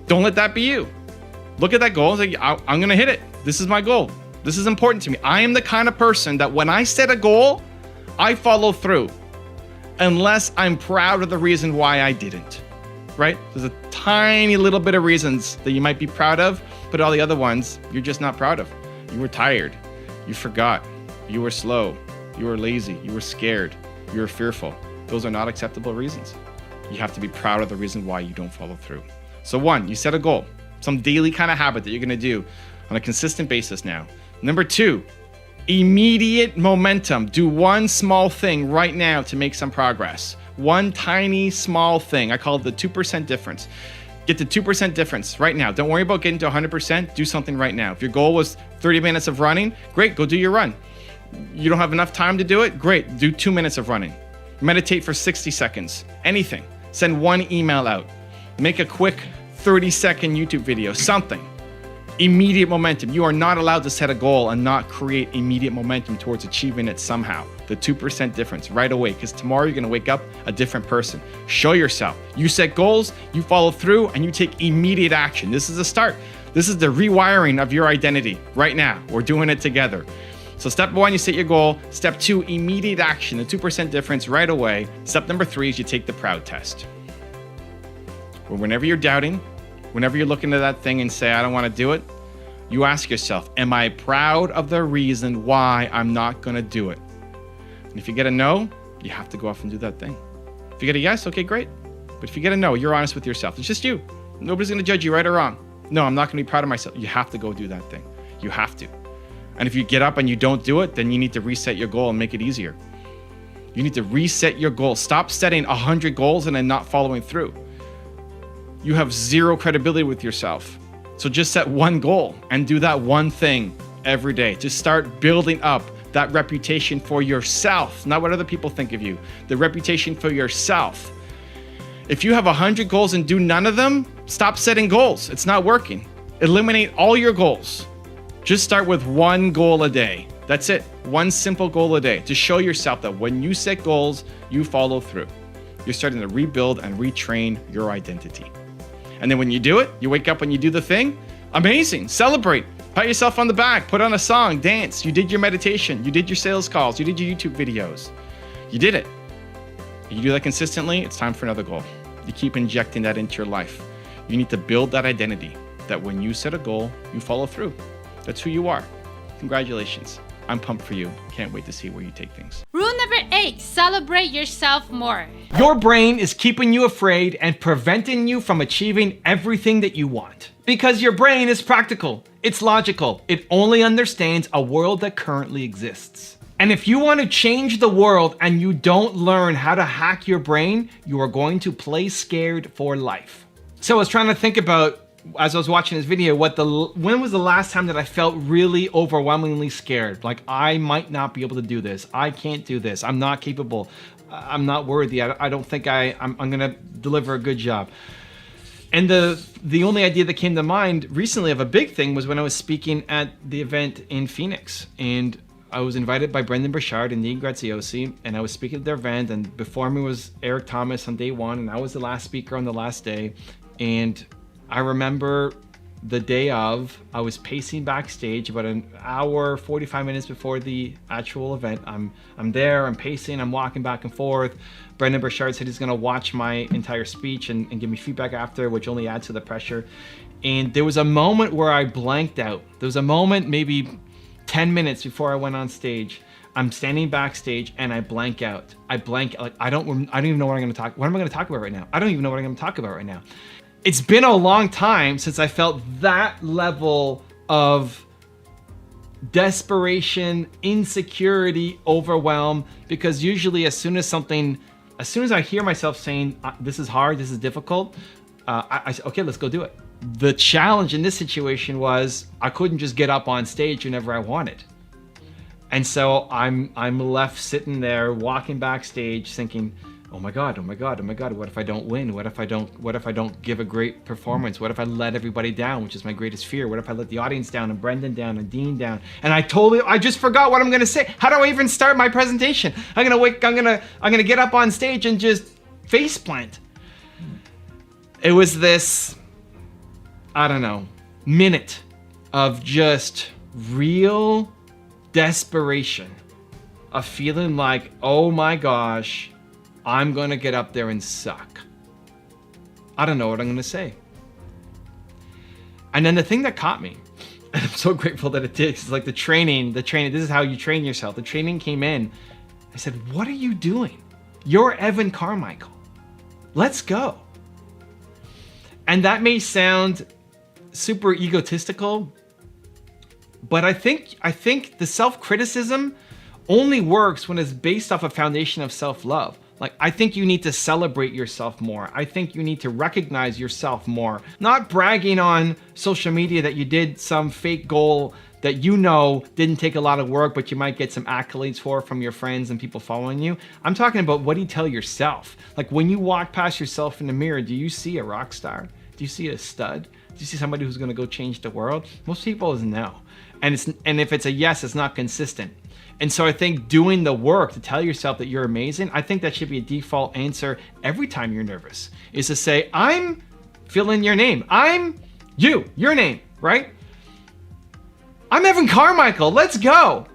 Don't let that be you. Look at that goal and say, I'm going to hit it. This is my goal. This is important to me. I am the kind of person that when I set a goal, I follow through, unless I'm proud of the reason why I didn't, right? There's a tiny little bit of reasons that you might be proud of, but all the other ones, you're just not proud of. You were tired, you forgot, you were slow, you were lazy, you were scared, you were fearful. Those are not acceptable reasons. You have to be proud of the reason why you don't follow through. So 1, you set a goal, some daily kind of habit that you're gonna do on a consistent basis now. Number 2, immediate momentum. Do one small thing right now to make some progress. One tiny small thing. I call it the 2% difference. Get the 2% difference right now. Don't worry about getting to 100%. Do something right now. If your goal was 30 minutes of running, great, go do your run. You don't have enough time to do it? Great, do 2 minutes of running. Meditate for 60 seconds. Anything. Send one email out. Make a quick 30-second YouTube video. Something. Immediate momentum. You are not allowed to set a goal and not create immediate momentum towards achieving it somehow. The 2% difference right away, because tomorrow you're going to wake up a different person. Show yourself. You set goals, you follow through, and you take immediate action. This is a start. This is the rewiring of your identity right now. We're doing it together. So step 1, you set your goal. Step 2, immediate action, the 2% difference right away. Step number 3 is you take the proud test. Whenever you're doubting, whenever you're looking at that thing and say, I don't want to do it, you ask yourself, am I proud of the reason why I'm not going to do it? And if you get a no, you have to go off and do that thing. If you get a yes, okay, great. But if you get a no, you're honest with yourself. It's just you. Nobody's going to judge you right or wrong. No, I'm not going to be proud of myself. You have to go do that thing. You have to. And if you get up and you don't do it, then you need to reset your goal and make it easier. You need to reset your goal. Stop setting 100 goals and then not following through. You have zero credibility with yourself. So just set one goal and do that one thing every day. Just start building up that reputation for yourself, not what other people think of you, the reputation for yourself. If you have 100 goals and do none of them, stop setting goals. It's not working. Eliminate all your goals. Just start with one goal a day. That's it. One simple goal a day to show yourself that when you set goals, you follow through. You're starting to rebuild and retrain your identity. And then when you do it, you wake up and you do the thing, amazing, celebrate, pat yourself on the back, put on a song, dance, you did your meditation, you did your sales calls, you did your YouTube videos, you did it. You do that consistently, it's time for another goal. You keep injecting that into your life. You need to build that identity that when you set a goal, you follow through. That's who you are. Congratulations. I'm pumped for you. Can't wait to see where you take things. Rule number 8, celebrate yourself more. Your brain is keeping you afraid and preventing you from achieving everything that you want. Because your brain is practical, it's logical, it only understands a world that currently exists. And if you want to change the world and you don't learn how to hack your brain, you are going to play scared for life. So I was trying to think about as I was watching this video, when was the last time that I felt really overwhelmingly scared? Like, I might not be able to do this. I can't do this. I'm not capable. I'm not worthy. I don't think I'm gonna deliver a good job. And the only idea that came to mind recently of a big thing was when I was speaking at the event in Phoenix, and I was invited by Brendan Burchard and Neil Graziosi, and I was speaking at their event, and before me was Eric Thomas on day one, and I was the last speaker on the last day. And I remember the day of, I was pacing backstage about an hour, 45 minutes before the actual event. I'm there, I'm pacing, I'm walking back and forth. Brendan Burchard said he's gonna watch my entire speech and give me feedback after, which only adds to the pressure. And there was a moment where I blanked out. There was a moment, maybe 10 minutes before I went on stage. I'm standing backstage and I blank out. I don't even know what I'm gonna talk. What am I gonna talk about right now? I don't even know what I'm gonna talk about right now. It's been a long time since I felt that level of desperation, insecurity, overwhelm, because usually as soon as I hear myself saying, this is hard, this is difficult, I say, okay, let's go do it. The challenge in this situation was I couldn't just get up on stage whenever I wanted. And so I'm left sitting there walking backstage thinking, oh my God, what if I don't win? What if I don't give a great performance? What if I let everybody down, which is my greatest fear? What if I let the audience down and Brendan down and Dean down? And I just forgot what I'm gonna say. How do I even start my presentation? I'm gonna get up on stage and just face plant. It was this, I don't know, minute of just real desperation, of feeling like, oh my gosh, I'm gonna get up there and suck. I don't know what I'm gonna say. And then the thing that caught me, and I'm so grateful that it did, is like the training, this is how you train yourself. The training came in. I said, what are you doing? You're Evan Carmichael. Let's go. And that may sound super egotistical, but I think the self-criticism only works when it's based off a foundation of self-love. Like, I think you need to celebrate yourself more. I think you need to recognize yourself more. Not bragging on social media that you did some fake goal that you know didn't take a lot of work, but you might get some accolades for from your friends and people following you. I'm talking about, what do you tell yourself? Like, when you walk past yourself in the mirror, do you see a rock star? Do you see a stud? Do you see somebody who's gonna go change the world? Most people is no. And if it's a yes, it's not consistent. And so I think doing the work to tell yourself that you're amazing, I think that should be a default answer every time you're nervous, is to say, I'm, fill in your name. I'm you, your name, right? I'm Evan Carmichael, let's go.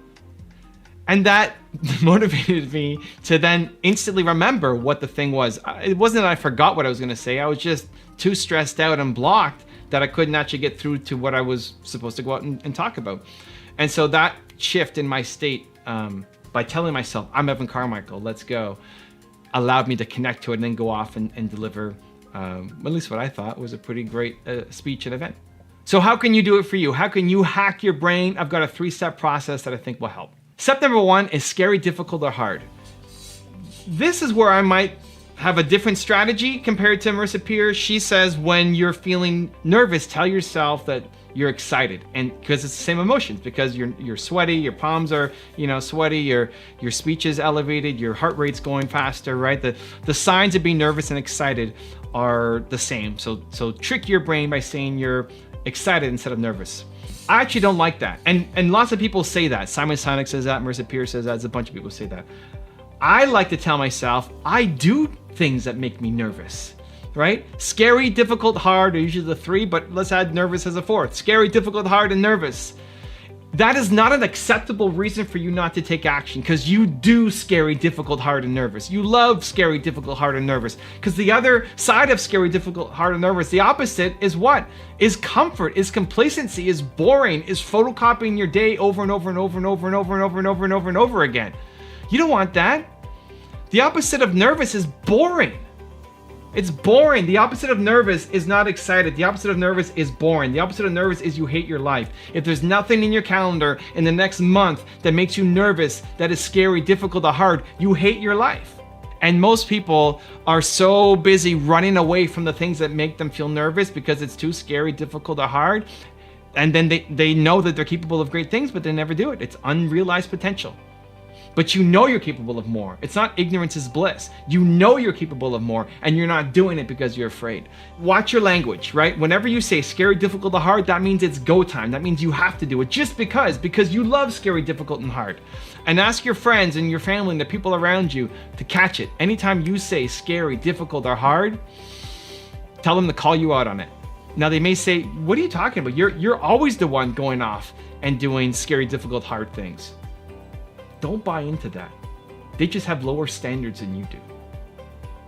And that motivated me to then instantly remember what the thing was. It wasn't that I forgot what I was gonna say, I was just too stressed out and blocked that I couldn't actually get through to what I was supposed to go out and talk about. And so that shift in my state, by telling myself, I'm Evan Carmichael, let's go, allowed me to connect to it and then go off and deliver, at least what I thought was a pretty great speech and event. So how can you do it for you? How can you hack your brain? I've got a 3-step process that I think will help. Step number 1 is scary, difficult, or hard. This is where I might have a different strategy compared to Marissa Peer. She says, when you're feeling nervous, tell yourself that you're excited, and because it's the same emotions, because you're sweaty, your palms are sweaty, your speech is elevated, your heart rate's going faster, right? The signs of being nervous and excited are the same. So trick your brain by saying you're excited instead of nervous. I actually don't like that, and lots of people say that. Simon Sinek says that, Marissa Peer says that, there's a bunch of people say that. I like to tell myself I do things that make me nervous. Right? Scary, difficult, hard are usually the 3, but let's add nervous as a 4th. Scary, difficult, hard, and nervous. That is not an acceptable reason for you not to take action, because you do scary, difficult, hard, and nervous. You love scary, difficult, hard, and nervous, because the other side of scary, difficult, hard, and nervous, the opposite is what? Is comfort, is complacency, is boring, is photocopying your day over and over and over and over and over and over and over and over and over again. You don't want that. The opposite of nervous is boring. It's boring. The opposite of nervous is not excited. The opposite of nervous is boring. The opposite of nervous is you hate your life. If there's nothing in your calendar in the next month that makes you nervous, that is scary, difficult, or hard, you hate your life. And most people are so busy running away from the things that make them feel nervous because it's too scary, difficult, or hard. And then they know that they're capable of great things, but they never do it. It's unrealized potential. But you know you're capable of more. It's not ignorance is bliss. You know you're capable of more, and you're not doing it because you're afraid. Watch your language, right? Whenever you say scary, difficult, or hard, that means it's go time. That means you have to do it just because you love scary, difficult, and hard. And ask your friends and your family and the people around you to catch it. Anytime you say scary, difficult, or hard, tell them to call you out on it. Now they may say, what are you talking about? You're always the one going off and doing scary, difficult, hard things. Don't buy into that. They just have lower standards than you do.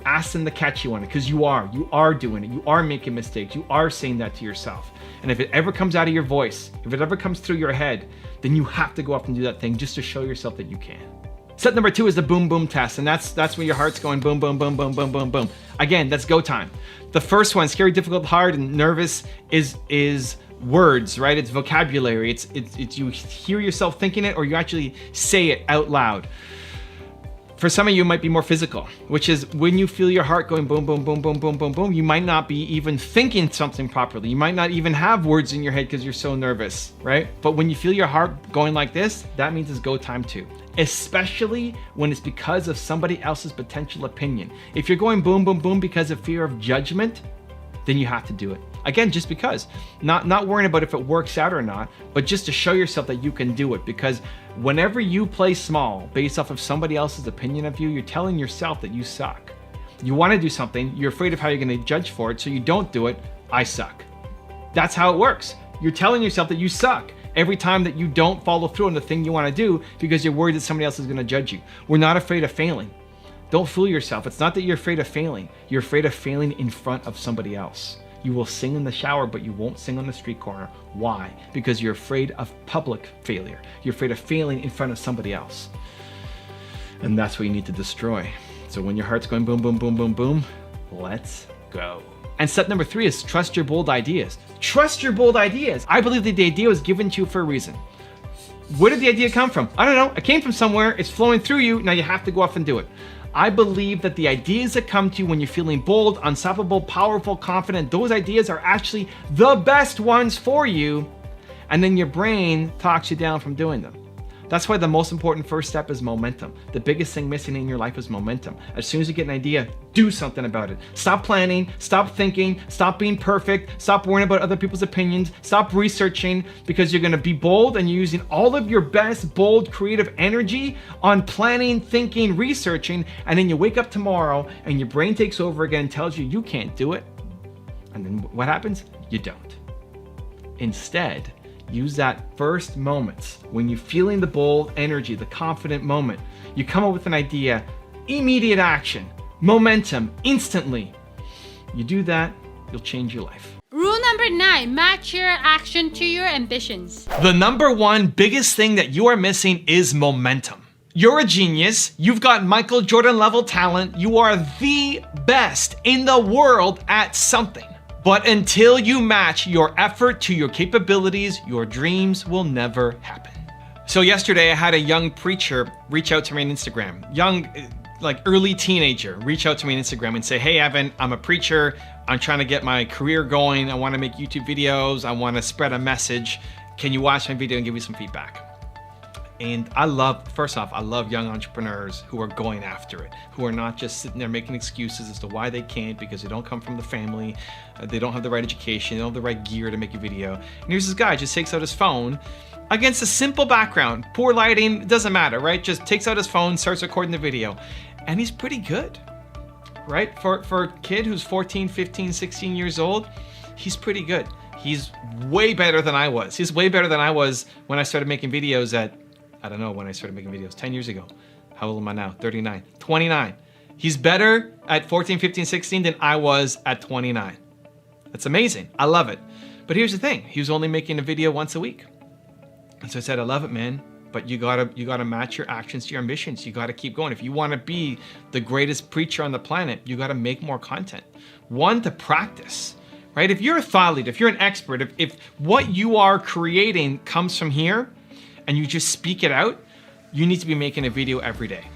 Ask them to catch you on it, because you are doing it. You are making mistakes. You are saying that to yourself. And if it ever comes out of your voice, if it ever comes through your head, then you have to go off and do that thing just to show yourself that you can. Step number 2 is the boom boom test, and that's where your heart's going boom boom boom boom boom boom boom. Again, that's go time. The first one, scary, difficult, hard, and nervous, is words, right? It's vocabulary. It's you hear yourself thinking it, or you actually say it out loud. For some of you, it might be more physical, which is when you feel your heart going boom, boom, boom, boom, boom, boom, boom, you might not be even thinking something properly. You might not even have words in your head because you're so nervous, right? But when you feel your heart going like this, that means it's go time too. Especially when it's because of somebody else's potential opinion. If you're going boom, boom, boom because of fear of judgment, then you have to do it. Again, just because. Not worrying about if it works out or not, but just to show yourself that you can do it. Because whenever you play small based off of somebody else's opinion of you, you're telling yourself that you suck. You want to do something, you're afraid of how you're going to judge for it, so you don't do it. I suck. That's how it works. You're telling yourself that you suck every time that you don't follow through on the thing you want to do because you're worried that somebody else is going to judge you. We're not afraid of failing. Don't fool yourself. It's not that you're afraid of failing. You're afraid of failing in front of somebody else. You will sing in the shower, but you won't sing on the street corner. Why? Because you're afraid of public failure. You're afraid of failing in front of somebody else. And that's what you need to destroy. So when your heart's going boom, boom, boom, boom, boom, let's go. And step number 3 is trust your bold ideas. Trust your bold ideas. I believe that the idea was given to you for a reason. Where did the idea come from? I don't know. It came from somewhere. It's flowing through you. Now you have to go off and do it. I believe that the ideas that come to you when you're feeling bold, unstoppable, powerful, confident, those ideas are actually the best ones for you. And then your brain talks you down from doing them. That's why the most important first step is momentum. The biggest thing missing in your life is momentum. As soon as you get an idea, do something about it. Stop planning, stop thinking, stop being perfect, stop worrying about other people's opinions, stop researching, because you're gonna be bold and you're using all of your best, bold, creative energy on planning, thinking, researching, and then you wake up tomorrow and your brain takes over again and tells you you can't do it. And then what happens? You don't. Instead, use that first moment when you're feeling the bold energy, the confident moment. You come up with an idea, immediate action, momentum, instantly. You do that, you'll change your life. Rule number 9, match your action to your ambitions. The number 1 biggest thing that you are missing is momentum. You're a genius. You've got Michael Jordan level talent. You are the best in the world at something. But until you match your effort to your capabilities, your dreams will never happen. So yesterday I had a young preacher reach out to me on Instagram. Young, like early teenager, reach out to me on Instagram and say, hey Evan, I'm a preacher. I'm trying to get my career going. I want to make YouTube videos. I want to spread a message. Can you watch my video and give me some feedback? And first off, I love young entrepreneurs who are going after it, who are not just sitting there making excuses as to why they can't because they don't come from the family, they don't have the right education, they don't have the right gear to make a video. And here's this guy, just takes out his phone against a simple background, poor lighting, it doesn't matter, right? Just takes out his phone, starts recording the video, and he's pretty good, right? For a kid who's 14, 15, 16 years old, he's pretty good. He's way better than I was. He's way better than I was when I started making videos at, I don't know when I started making videos, 10 years ago. How old am I now? 39, 29. He's better at 14, 15, 16 than I was at 29. That's amazing. I love it. But here's the thing. He was only making a video once a week. And so I said, I love it, man. But you gotta match your actions to your ambitions. You gotta keep going. If you wanna be the greatest preacher on the planet, you gotta make more content. One, to practice, right? If you're a thought leader, if you're an expert, if what you are creating comes from here, and you just speak it out, you need to be making a video every day.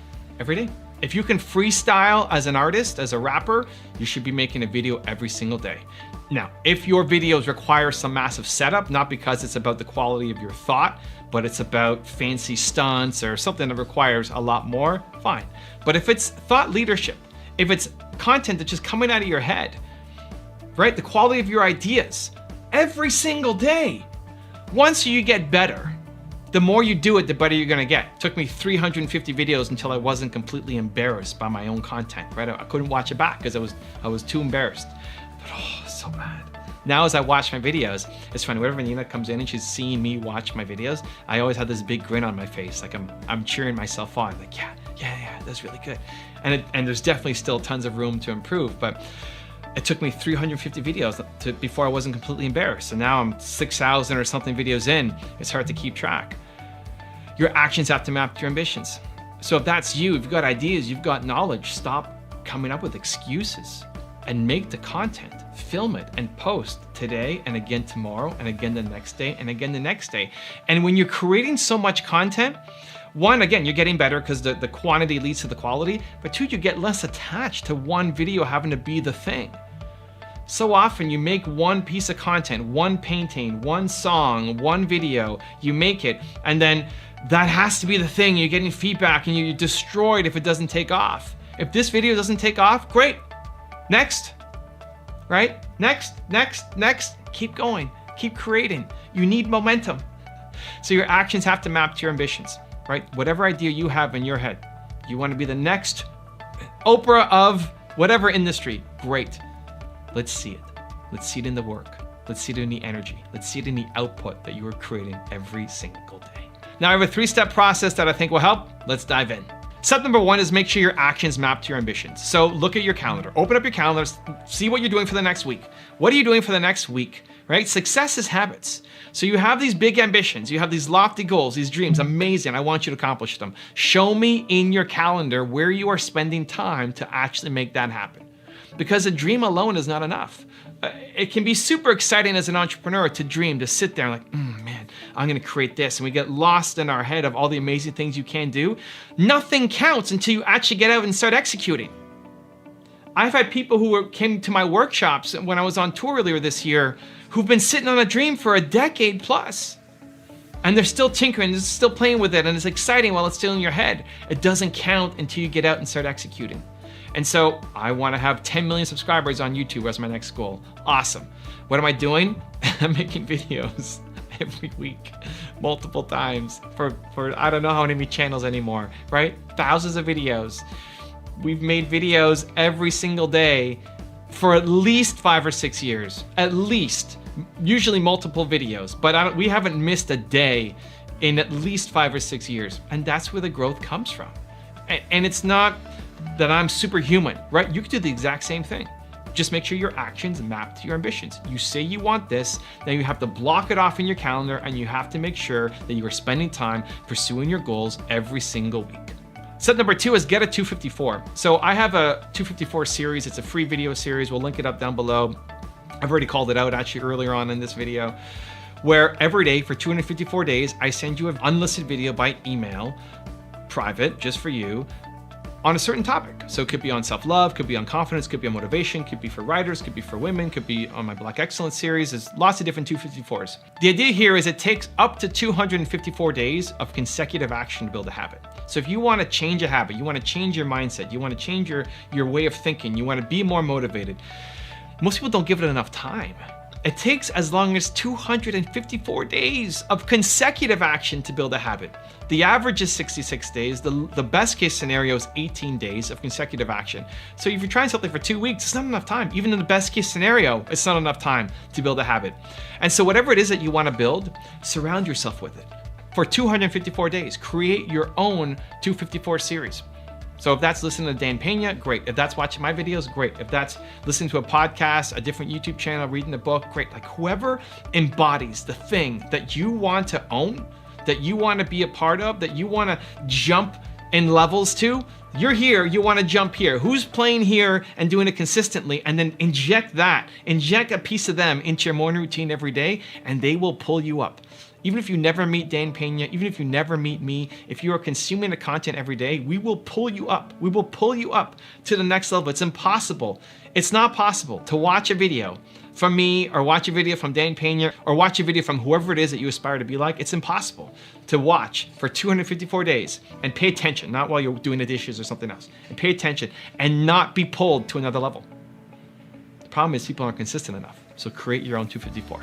Every day? If you can freestyle as an artist, as a rapper, you should be making a video every single day. Now, if your videos require some massive setup, not because it's about the quality of your thought, but it's about fancy stunts or something that requires a lot more, fine. But if it's thought leadership, if it's content that's just coming out of your head, right? The quality of your ideas every single day. Once you get better, the more you do it, the better you're gonna get. It took me 350 videos until I wasn't completely embarrassed by my own content, right? I couldn't watch it back because I was too embarrassed. But oh, so bad. Now as I watch my videos, it's funny, whenever Nina comes in and she's seeing me watch my videos, I always have this big grin on my face, like I'm cheering myself on, like yeah, that's really good. And there's definitely still tons of room to improve, but it took me 350 videos before I wasn't completely embarrassed. So now I'm 6,000 or something videos in, it's hard to keep track. Your actions have to map to your ambitions. So if that's you, if you've got ideas, you've got knowledge, stop coming up with excuses and make the content, film it and post today and again tomorrow and again the next day and again the next day. And when you're creating so much content, one, again, you're getting better because the quantity leads to the quality, but two, you get less attached to one video having to be the thing. So often you make one piece of content, one painting, one song, one video, you make it, and then that has to be the thing. You're getting feedback and you're destroyed if it doesn't take off. If this video doesn't take off, great. Next, right? Next. Keep going, keep creating. You need momentum. So your actions have to map to your ambitions, right? Whatever idea you have in your head, you want to be the next Oprah of whatever industry, great. Let's see it. Let's see it in the work. Let's see it in the energy. Let's see it in the output that you are creating every single day. Now I have a 3-step process that I think will help. Let's dive in. Step number 1 is make sure your actions map to your ambitions. So look at your calendar, open up your calendar, see what you're doing for the next week. What are you doing for the next week, right? Success is habits. So you have these big ambitions, you have these lofty goals, these dreams, amazing, I want you to accomplish them. Show me in your calendar where you are spending time to actually make that happen. Because a dream alone is not enough. It can be super exciting as an entrepreneur to dream, to sit there like, man, I'm gonna create this. And we get lost in our head of all the amazing things you can do. Nothing counts until you actually get out and start executing. I've had people who came to my workshops when I was on tour earlier this year who've been sitting on a dream for a decade plus. And they're still tinkering, they're still playing with it, and it's exciting while it's still in your head. It doesn't count until you get out and start executing. And so I want to have 10 million subscribers on YouTube as my next goal. Awesome. What am I doing? I'm making videos every week, multiple times for I don't know how many channels anymore, right? Thousands of videos. We've made videos every single day for at least 5 or 6 years, at least, usually multiple videos, but we haven't missed a day in at least 5 or 6 years. And that's where the growth comes from. And it's not that I'm superhuman, right? You can do the exact same thing. Just make sure your actions map to your ambitions. You say you want this, then you have to block it off in your calendar and you have to make sure that you are spending time pursuing your goals every single week. Step number 2 is get a 254. So I have a 254 series. It's a free video series. We'll link it up down below. I've already called it out actually earlier on in this video, where every day for 254 days, I send you an unlisted video by email, private, just for you, on a certain topic. So it could be on self-love, could be on confidence, could be on motivation, could be for writers, could be for women, could be on my Black Excellence series. There's lots of different 254s. The idea here is it takes up to 254 days of consecutive action to build a habit. So if you want to change a habit, you want to change your mindset, you want to change your way of thinking, you want to be more motivated, most people don't give it enough time. It takes as long as 254 days of consecutive action to build a habit. The average is 66 days. The best case scenario is 18 days of consecutive action. So if you're trying something for 2 weeks, it's not enough time. Even in the best case scenario, it's not enough time to build a habit. And so whatever it is that you want to build, surround yourself with it. For 254 days, create your own 254 series. So if that's listening to Dan Pena, great. If that's watching my videos, great. If that's listening to a podcast, a different YouTube channel, reading a book, great. Like whoever embodies the thing that you want to own, that you want to be a part of, that you want to jump in levels to, you're here, you want to jump here. Who's playing here and doing it consistently, and then inject a piece of them into your morning routine every day, and they will pull you up. Even if you never meet Dan Pena, even if you never meet me, if you are consuming the content every day, we will pull you up. We will pull you up to the next level. It's impossible. It's not possible to watch a video from me or watch a video from Dan Pena or watch a video from whoever it is that you aspire to be like. It's impossible to watch for 254 days and pay attention, not while you're doing the dishes or something else, and pay attention and not be pulled to another level. The problem is people aren't consistent enough. So create your own 254.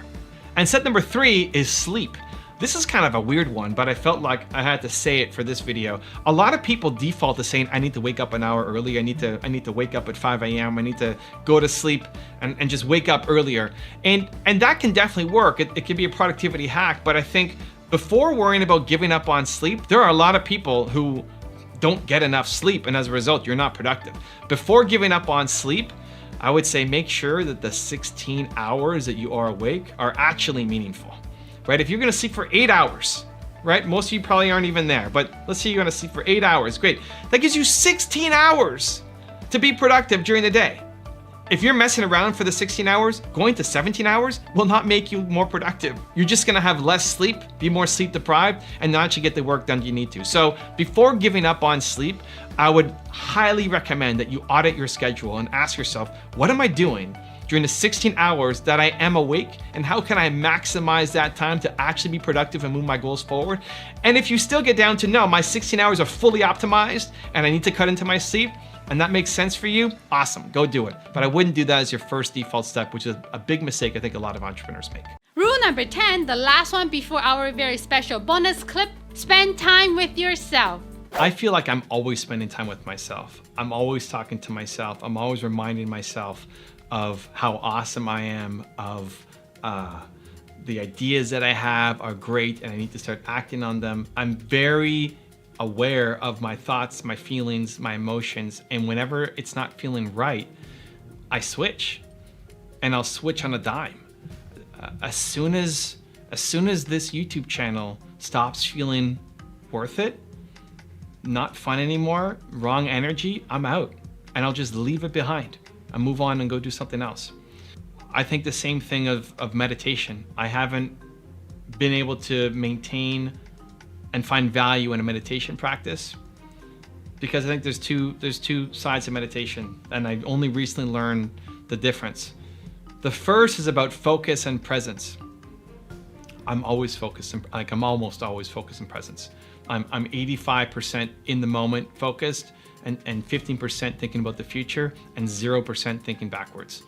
And step number 3 is sleep. This is kind of a weird one, but I felt like I had to say it for this video. A lot of people default to saying, I need to wake up an hour early. I need to wake up at 5 a.m. I need to go to sleep and just wake up earlier. And that can definitely work. It can be a productivity hack, but I think before worrying about giving up on sleep, there are a lot of people who don't get enough sleep, and as a result, you're not productive. Before giving up on sleep, I would say make sure that the 16 hours that you are awake are actually meaningful. Right? If you're gonna sleep for 8 hours, right? Most of you probably aren't even there, but let's say you're gonna sleep for 8 hours, great. That gives you 16 hours to be productive during the day. If you're messing around for the 16 hours, going to 17 hours will not make you more productive. You're just gonna have less sleep, be more sleep deprived, and not actually get the work done you need to. So before giving up on sleep, I would highly recommend that you audit your schedule and ask yourself, what am I doing during the 16 hours that I am awake, and how can I maximize that time to actually be productive and move my goals forward? And if you still get down to no, my 16 hours are fully optimized and I need to cut into my sleep, and that makes sense for you, awesome, go do it. But I wouldn't do that as your first default step, which is a big mistake I think a lot of entrepreneurs make. Rule number 10, the last one before our very special bonus clip, spend time with yourself. I feel like I'm always spending time with myself. I'm always talking to myself. I'm always reminding myself of how awesome I am, of the ideas that I have are great and I need to start acting on them. I'm very aware of my thoughts, my feelings, my emotions, and whenever it's not feeling right, I switch, and I'll switch on a dime. As soon as this YouTube channel stops feeling worth it, not fun anymore, wrong energy, I'm out, and I'll just leave it behind. I move on and go do something else. I think the same thing of meditation. I haven't been able to maintain and find value in a meditation practice because I think there's two sides of meditation, and I only recently learned the difference. The first is about focus and presence. I'm always focused, I'm almost always focused and presence. I'm 85% in the moment focused, and 15% thinking about the future, and 0% thinking backwards.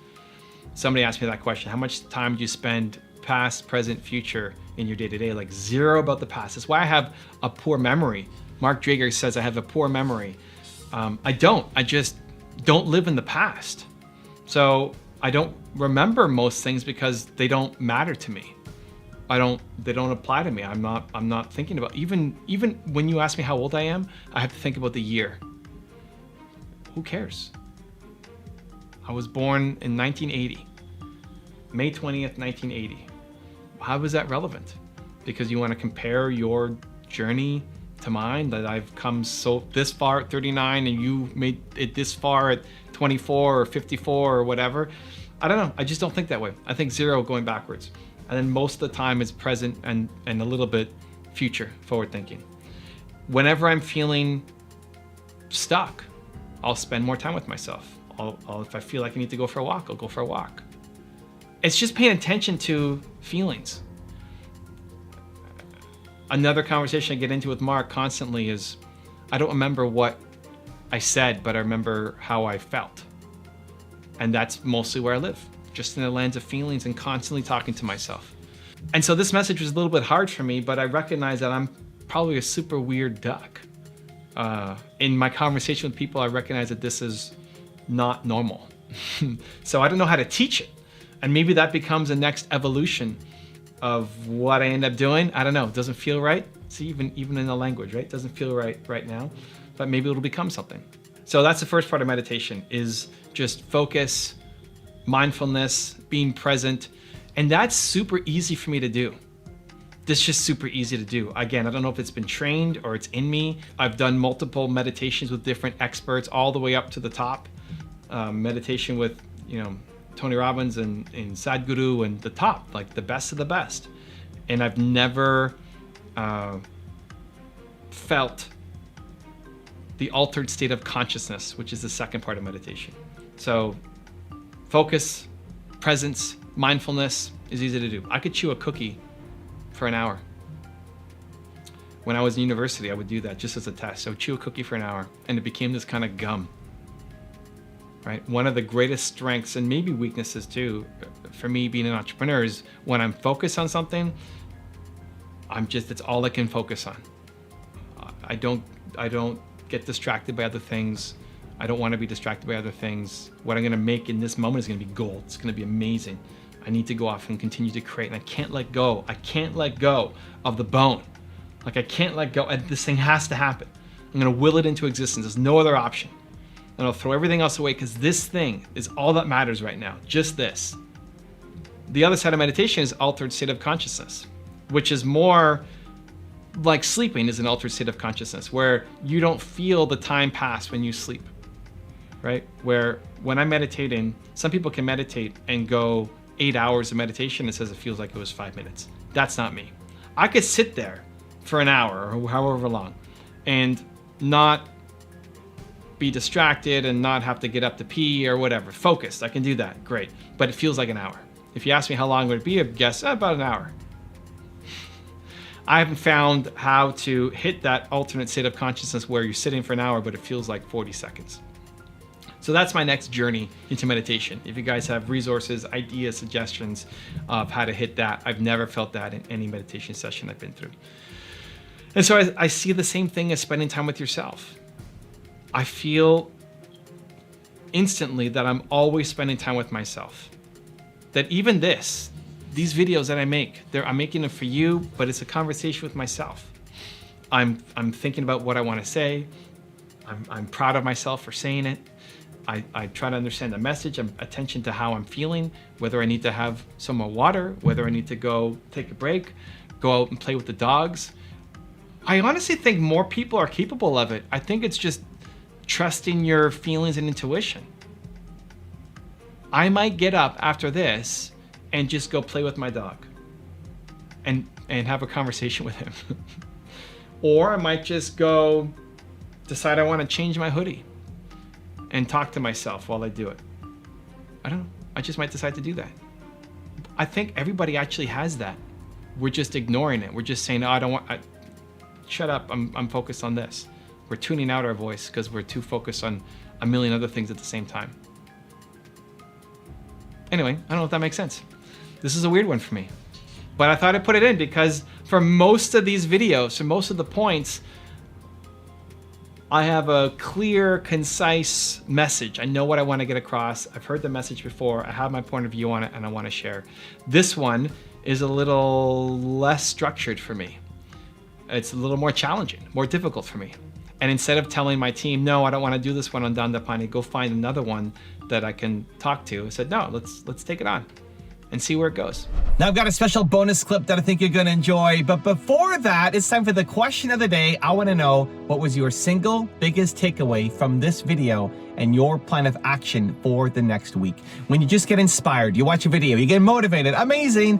Somebody asked me that question, how much time do you spend past, present, future in your day-to-day? Like 0 about the past. That's why I have a poor memory. Mark Drager says I have a poor memory. I just don't live in the past. So I don't remember most things because they don't matter to me. They don't apply to me. I'm not thinking about, even when you ask me how old I am, I have to think about the year. Who cares? I was born in 1980, May 20th, 1980. How is that relevant? Because you want to compare your journey to mine, that I've come this far at 39 and you made it this far at 24 or 54 or whatever. I don't know. I just don't think that way. I think 0 going backwards. And then most of the time it's present and a little bit future, forward thinking. Whenever I'm feeling stuck, I'll spend more time with myself. If I feel like I need to go for a walk, I'll go for a walk. It's just paying attention to feelings. Another conversation I get into with Mark constantly is, I don't remember what I said, but I remember how I felt. And that's mostly where I live, just in the lands of feelings and constantly talking to myself. And so this message was a little bit hard for me, but I recognize that I'm probably a super weird duck. In my conversation with people, I recognize that this is not normal. So I don't know how to teach it. And maybe that becomes the next evolution of what I end up doing. I don't know, it doesn't feel right. See, even in the language, right? It doesn't feel right now, but maybe it'll become something. So that's the first part of meditation, is just focus, mindfulness, being present. And that's super easy for me to do. This is just super easy to do. Again, I don't know if it's been trained or it's in me. I've done multiple meditations with different experts all the way up to the top. Meditation with, Tony Robbins and Sadhguru and the top, like the best of the best. And I've never felt the altered state of consciousness, which is the second part of meditation. So focus, presence, mindfulness is easy to do. I could chew a cookie for an hour. When I was in university, I would do that just as a test. I would chew a cookie for an hour, and it became this kind of gum, right? One of the greatest strengths, and maybe weaknesses too, for me being an entrepreneur, is when I'm focused on something, it's all I can focus on. I don't get distracted by other things. I don't want to be distracted by other things. What I'm going to make in this moment is going to be gold. It's going to be amazing. I need to go off and continue to create, and I can't let go. I can't let go of the bone. Like, I can't let go. This thing has to happen. I'm going to will it into existence. There's no other option. And I'll throw everything else away because this thing is all that matters right now. Just this. The other side of meditation is altered state of consciousness, which is more like sleeping is an altered state of consciousness, where you don't feel the time pass when you sleep, right? Where when I'm meditating, some people can meditate and go 8 hours of meditation and says it feels like it was 5 minutes. That's not me. I could sit there for an hour or however long and not be distracted and not have to get up to pee or whatever. Focused, I can do that, great. But it feels like an hour. If you ask me how long would it be, I'd guess about an hour. I haven't found how to hit that alternate state of consciousness where you're sitting for an hour, but it feels like 40 seconds. So that's my next journey into meditation. If you guys have resources, ideas, suggestions of how to hit that, I've never felt that in any meditation session I've been through. And so I see the same thing as spending time with yourself. I feel instantly that I'm always spending time with myself. That even these videos that I make, I'm making them for you, but it's a conversation with myself. I'm thinking about what I want to say. I'm proud of myself for saying it. I try to understand the message. I'm attention to how I'm feeling, whether I need to have some more water, whether I need to go take a break, go out and play with the dogs. I honestly think more people are capable of it. I think it's just trusting your feelings and intuition. I might get up after this and just go play with my dog and have a conversation with him. Or I might just go decide I want to change my hoodie and talk to myself while I do it. I don't know. I just might decide to do that. I think everybody actually has that. We're just ignoring it. We're just saying, oh, I don't want, shut up, I'm focused on this. We're tuning out our voice because we're too focused on a million other things at the same time. Anyway, I don't know if that makes sense. This is a weird one for me, but I thought I'd put it in because for most of these videos, for most of the points, I have a clear, concise message. I know what I want to get across. I've heard the message before. I have my point of view on it and I want to share. This one is a little less structured for me. It's a little more challenging, more difficult for me. And instead of telling my team, no, I don't want to do this one on Dandapani, go find another one that I can talk to, I said, no, let's take it on and see where it goes. Now I've got a special bonus clip that I think you're gonna enjoy, but before that, it's time for the question of the day. I wanna know, what was your single biggest takeaway from this video and your plan of action for the next week? When you just get inspired, you watch a video, you get motivated, amazing.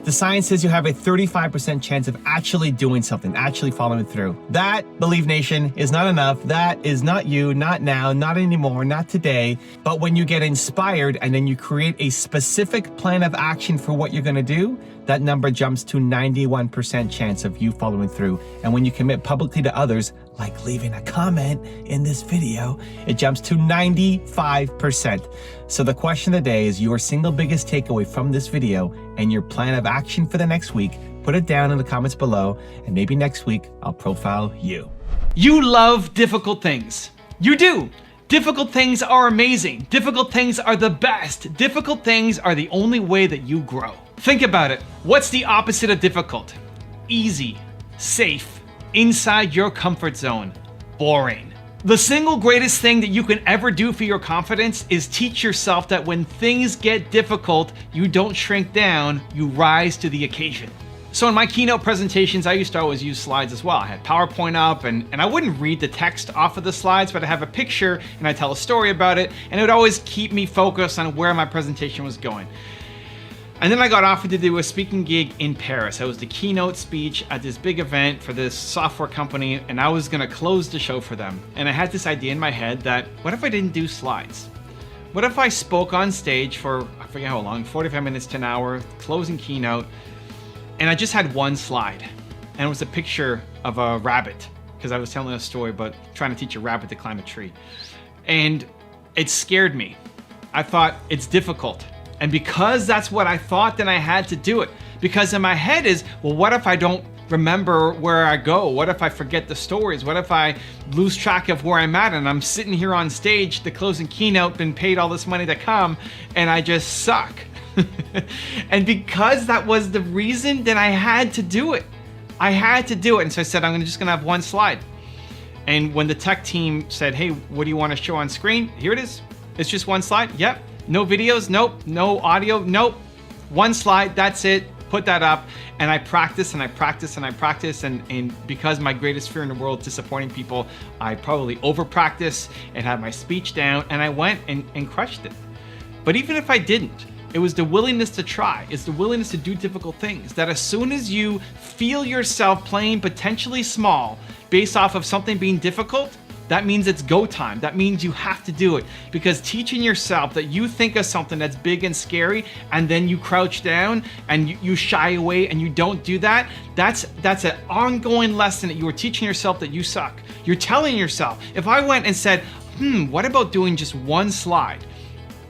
The science says you have a 35% chance of actually doing something, actually following through. That, Believe Nation, is not enough. That is not you, not now, not anymore, not today. But when you get inspired and then you create a specific plan of action for what you're gonna do, that number jumps to 91% chance of you following through. And when you commit publicly to others, like leaving a comment in this video, it jumps to 95%. So the question of the day is your single biggest takeaway from this video and your plan of action for the next week. Put it down in the comments below, and maybe next week I'll profile you. You love difficult things. You do. Difficult things are amazing. Difficult things are the best. Difficult things are the only way that you grow. Think about it. What's the opposite of difficult? Easy, safe, inside your comfort zone, boring. The single greatest thing that you can ever do for your confidence is teach yourself that when things get difficult, you don't shrink down, you rise to the occasion. So in my keynote presentations, I used to always use slides as well. I had PowerPoint up and I wouldn't read the text off of the slides, but I have a picture and I tell a story about it, and it would always keep me focused on where my presentation was going. And then I got offered to do a speaking gig in Paris. I was the keynote speech at this big event for this software company, and I was gonna close the show for them. And I had this idea in my head that, what if I didn't do slides? What if I spoke on stage for, I forget how long, 45 minutes to an hour, closing keynote, and I just had one slide. And it was a picture of a rabbit, because I was telling a story about trying to teach a rabbit to climb a tree. And it scared me. I thought, it's difficult. And because that's what I thought, then I had to do it. Because in my head is, well, what if I don't remember where I go? What if I forget the stories? What if I lose track of where I'm at and I'm sitting here on stage, the closing keynote, been paid all this money to come, and I just suck? And because that was the reason, then I had to do it. I had to do it. And so I said, I'm just gonna have one slide. And when the tech team said, hey, what do you want to show on screen? Here it is. It's just one slide. Yep. No videos. Nope. No audio. Nope. One slide. That's it. Put that up. And I practice and I practice and I practice. And because my greatest fear in the world is disappointing people, I probably over practice and had my speech down, and I went and crushed it. But even if I didn't, it was the willingness to try. It's the willingness to do difficult things. That as soon as you feel yourself playing potentially small based off of something being difficult, that means it's go time. That means you have to do it. Because teaching yourself that you think of something that's big and scary and then you crouch down and you shy away and you don't do that, that's an ongoing lesson that you are teaching yourself that you suck. You're telling yourself, if I went and said, what about doing just one slide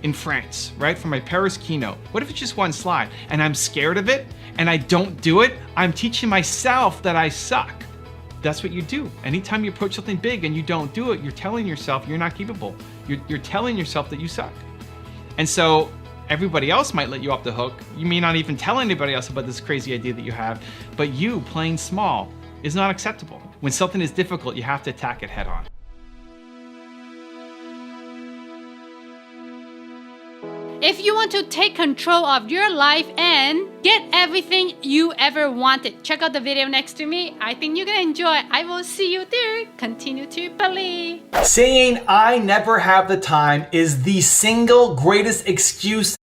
in France, right? For my Paris keynote. What if it's just one slide and I'm scared of it and I don't do it? I'm teaching myself that I suck. That's what you do. Anytime you approach something big and you don't do it, you're telling yourself you're not capable. You're telling yourself that you suck. And so everybody else might let you off the hook. You may not even tell anybody else about this crazy idea that you have, but you playing small is not acceptable. When something is difficult, you have to attack it head on. If you want to take control of your life and get everything you ever wanted, check out the video next to me. I think you're gonna enjoy. I will see you there. Continue to believe. Saying I never have the time is the single greatest excuse